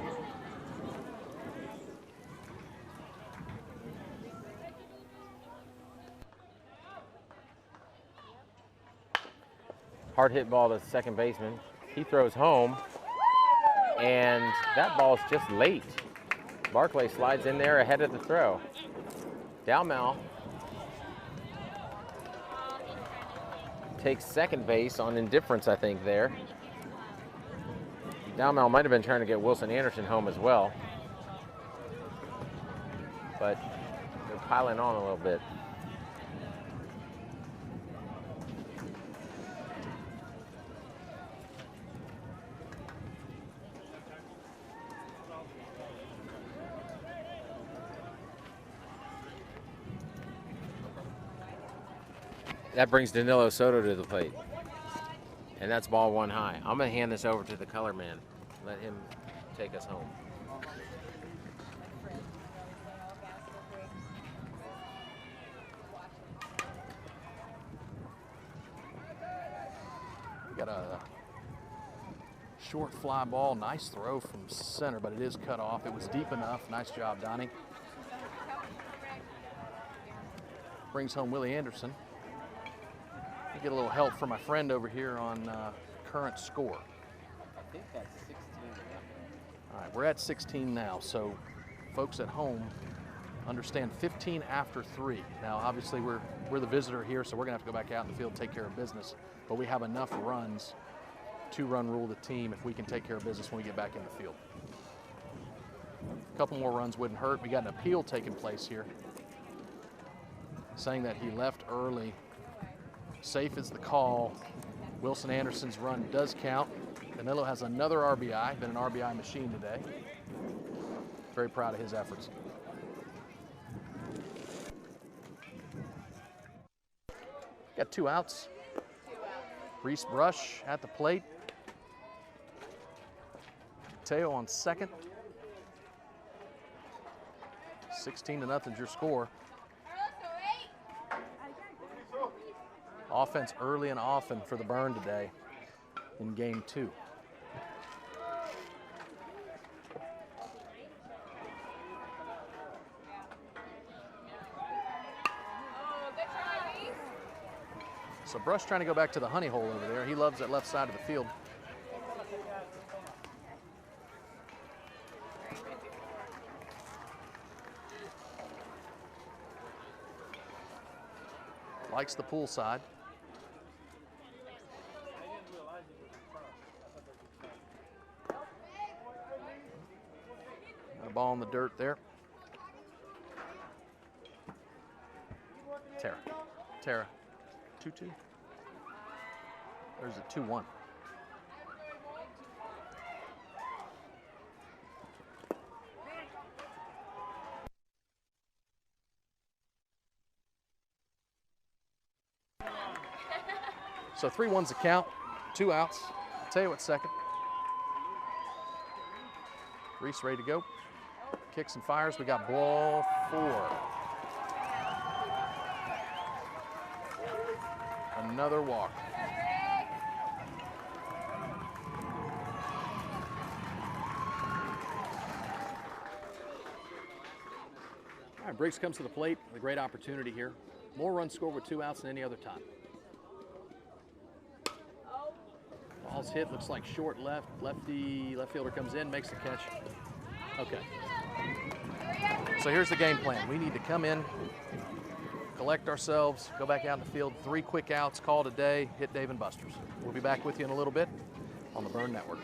Hard hit ball to the second baseman. He throws home, and that ball's just late. Barclay slides in there ahead of the throw. Dalmau takes second base on indifference, I think, there. Dalmau might have been trying to get Wilson Anderson home as well, but they're piling on a little bit. That brings Danilo Soto to the plate. And that's ball 1 high. I'm going to hand this over to the color man. Let him take us home. We got a short fly ball. Nice throw from center, but it is cut off. It was deep enough. Nice job, Donnie. Brings home Willie Anderson. Get a little help from my friend over here on current score. I think that's 16. All right, we're at 16 now, so folks at home understand 15 after 3. Now, obviously, we're the visitor here, so we're going to have to go back out in the field and take care of business, but we have enough runs to run rule the team if we can take care of business when we get back in the field. A couple more runs wouldn't hurt. We got an appeal taking place here, saying that he left early. Safe is the call. Wilson Anderson's run does count. Danilo has another RBI, been an RBI machine today. Very proud of his efforts. Got 2 outs. Reese Brush at the plate. Mateo on second. 16-0 is your score. Offense early and often for the Burn today in game 2. So Brush trying to go back to the honey hole over there. He loves that left side of the field. likes the pool side. Got a ball in the dirt there. Tara. 2-2. There's a 2-1. So 3-1's the count, 2 outs. I'll tell you what, second. Reese ready to go. Kicks and fires. We got ball 4. Another walk. All right, Briggs comes to the plate with a great opportunity here. More runs scored with 2 outs than any other time. Ball's hit, looks like short left. Left fielder comes in, makes the catch. Okay. So here's the game plan. We need to come in, collect ourselves, go back out in the field, 3 quick outs, call it a day, hit Dave and Buster's. We'll be back with you in a little bit on the Burn Network.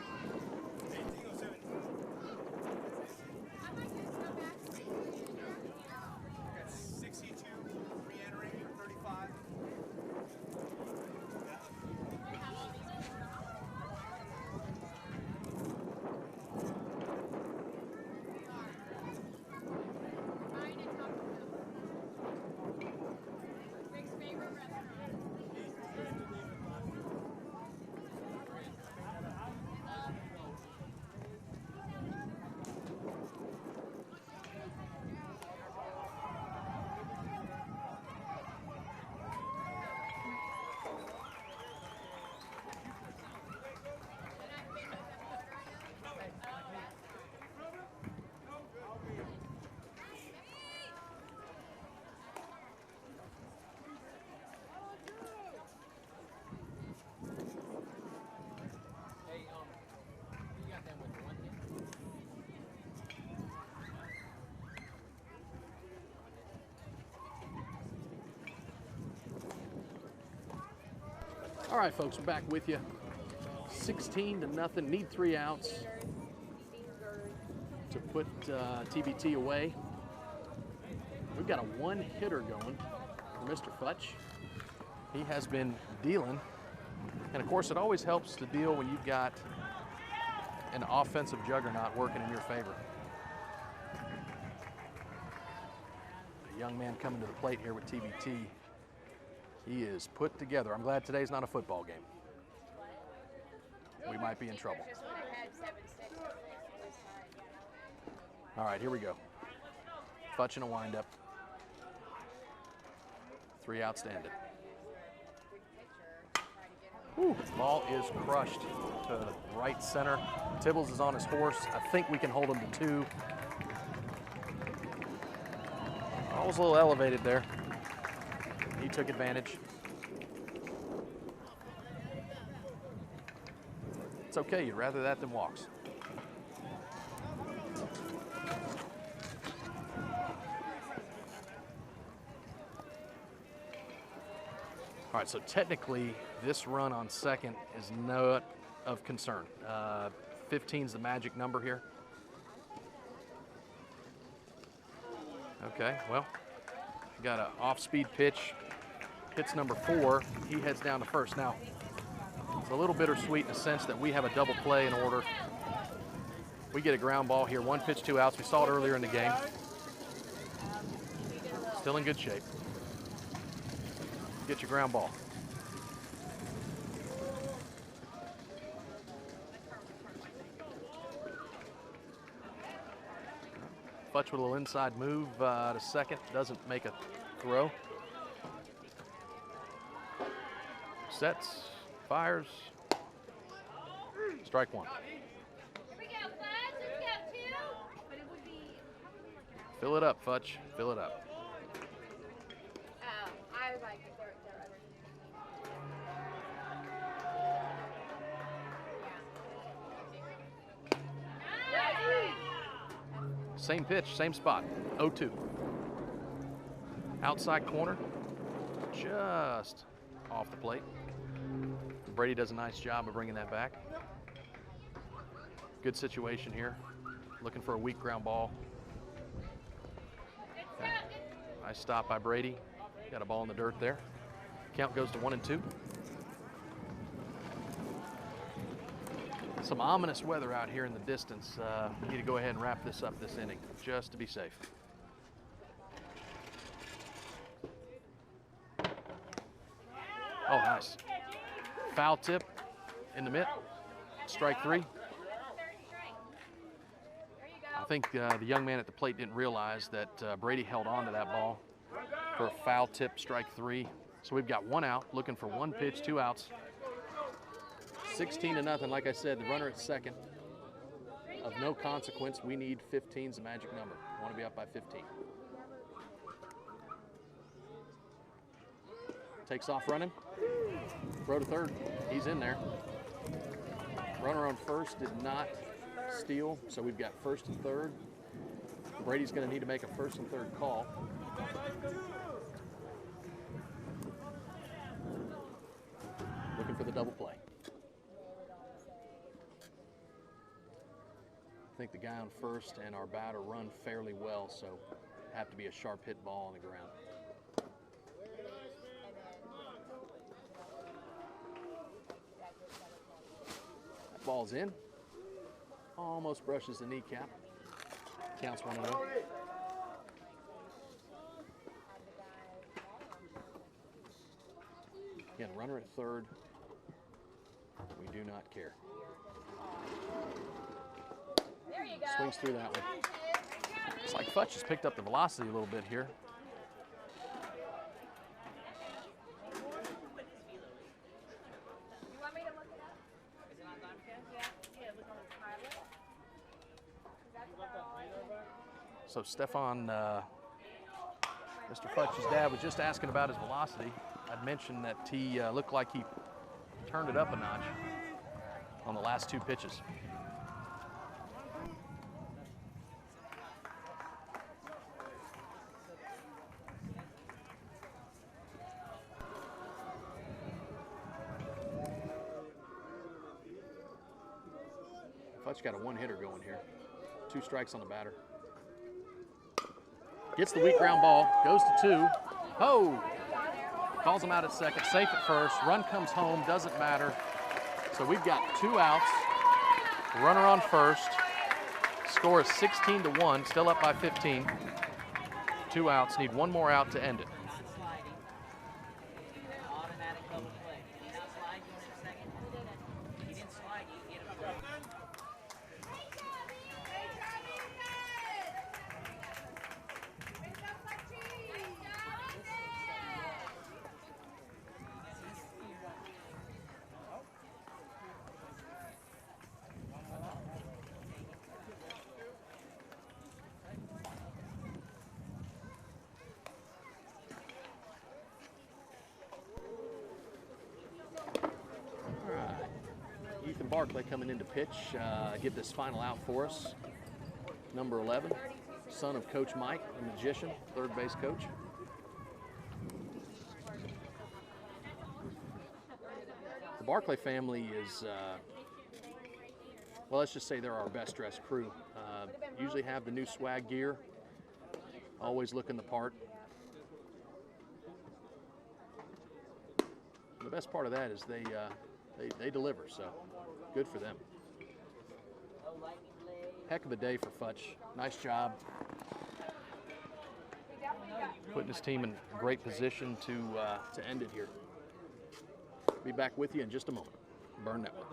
All right, folks, we're back with you. 16-0, need 3 outs to put TBT away. We've got a 1-hitter going for Mr. Futch. He has been dealing, and of course it always helps to deal when you've got an offensive juggernaut working in your favor. A young man coming to the plate here with TBT. He is put together. I'm glad today's not a football game. We might be in trouble. All right, here we go. Futch in a windup. 3 outstanding. Whew, ball is crushed to right center. Tibbles is on his horse. I think we can hold him to 2. Ball was a little elevated there. He took advantage. It's okay, you'd rather that than walks. All right, so technically this run on second is not of concern. 15 is the magic number here. Okay, well, got an off-speed pitch. Hits number 4, he heads down to first. Now, it's a little bittersweet in the sense that we have a double play in order. We get a ground ball here, 1 pitch, 2 outs. We saw it earlier in the game. Still in good shape. Get your ground ball. Futch with a little inside move to second, doesn't make a throw. Sets, fires, strike 1. Here we go, Fudge. Let's go, 2. Fill it up, Futch, fill it up. Oh, I was like, they're Same pitch, same spot, 0-2. Outside corner, just off the plate. Brady does a nice job of bringing that back. Good situation here. Looking for a weak ground ball. Nice stop by Brady. Got a ball in the dirt there. Count goes to 1-2. Some ominous weather out here in the distance. We need to go ahead and wrap this up this inning just to be safe. Oh, nice. Foul tip in the mitt. Strike 3. I think the young man at the plate didn't realize that Brady held on to that ball for a foul tip, strike 3. So we've got 1 out, looking for 1 pitch, 2 outs. 16-0, like I said, the runner at second. Of no consequence, we need 15's the magic number. We want to be up by 15. Takes off running. Throw to third. He's in there. Runner on first did not steal, so we've got first and third. Brady's going to need to make a first and third call. Looking for the double play. I think the guy on first and our batter run fairly well, so have to be a sharp hit ball on the ground. That ball's in. Almost brushes the kneecap. Counts 1-0. Again, runner at third. We do not care. There you go. Swings through that one. It's like Futch has picked up the velocity a little bit here. You want me to look it up? Is it on Dimecast? Yeah, look on the pilot. That's about all I can. So Stefan, Mr. Futch's dad was just asking about his velocity. I'd mentioned that he looked like he turned it up a notch on the last 2 pitches. Futch got a 1-hitter going here. 2 strikes on the batter. Gets the weak ground ball, goes to 2. Oh! Calls him out at second, safe at first. Run comes home, doesn't matter. So we've got 2 outs. Runner on first. Score is 16-1, still up by 15. 2 outs, need 1 more out to end it. Barclay coming in to pitch, get this final out for us. Number 11, son of Coach Mike, the magician, third base coach. The Barclay family is, well, let's just say they're our best dressed crew. Usually have the new swag gear, always looking the part. The best part of that is they deliver, so good for them. Heck of a day for Futch. Nice job. Putting his team in a great position to end it here. Be back with you in just a moment. Burn Network.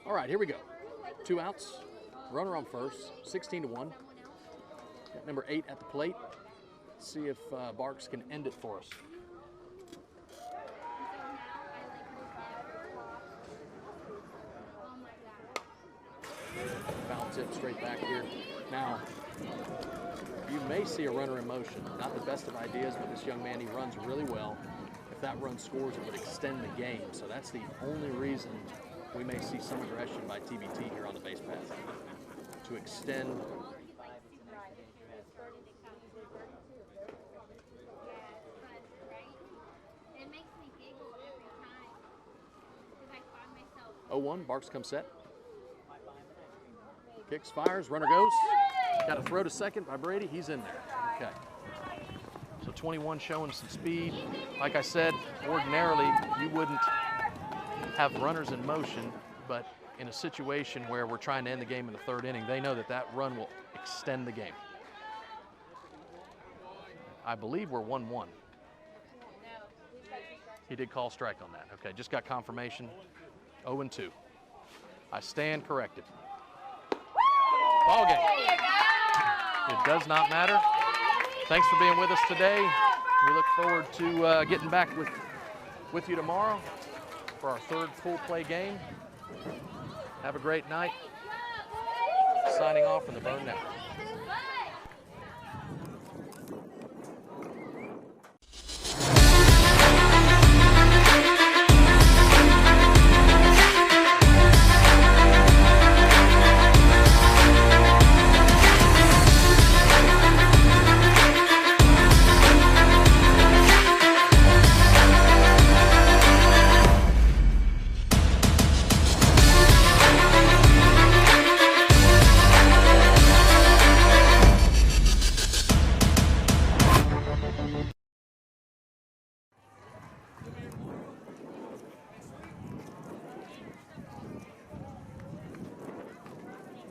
All right, here we go. 2 outs, runner on first, 16-1. Got number 8 at the plate. Let's see if Barks can end it for us. Foul tip straight back here. Now, you may see a runner in motion. Not the best of ideas, but this young man, he runs really well. If that run scores, it would extend the game. So that's the only reason we may see some aggression by TBT here on the base pass. To extend. It makes me giggle every time because I find myself. 0-1, Barks comes set. Kicks, fires, runner goes. Got a throw to second by Brady. He's in there. Okay. So 21 showing some speed. Like I said, ordinarily you wouldn't have runners in motion, but in a situation where we're trying to end the game in the third inning, they know that that run will extend the game. I believe we're 1-1. He did call strike on that. Okay, just got confirmation. 0-2. I stand corrected. Ball game. It does not matter. Thanks for being with us today. We look forward to getting back with you tomorrow for our third pool play game. Have a great night. Signing off from the Burn Network.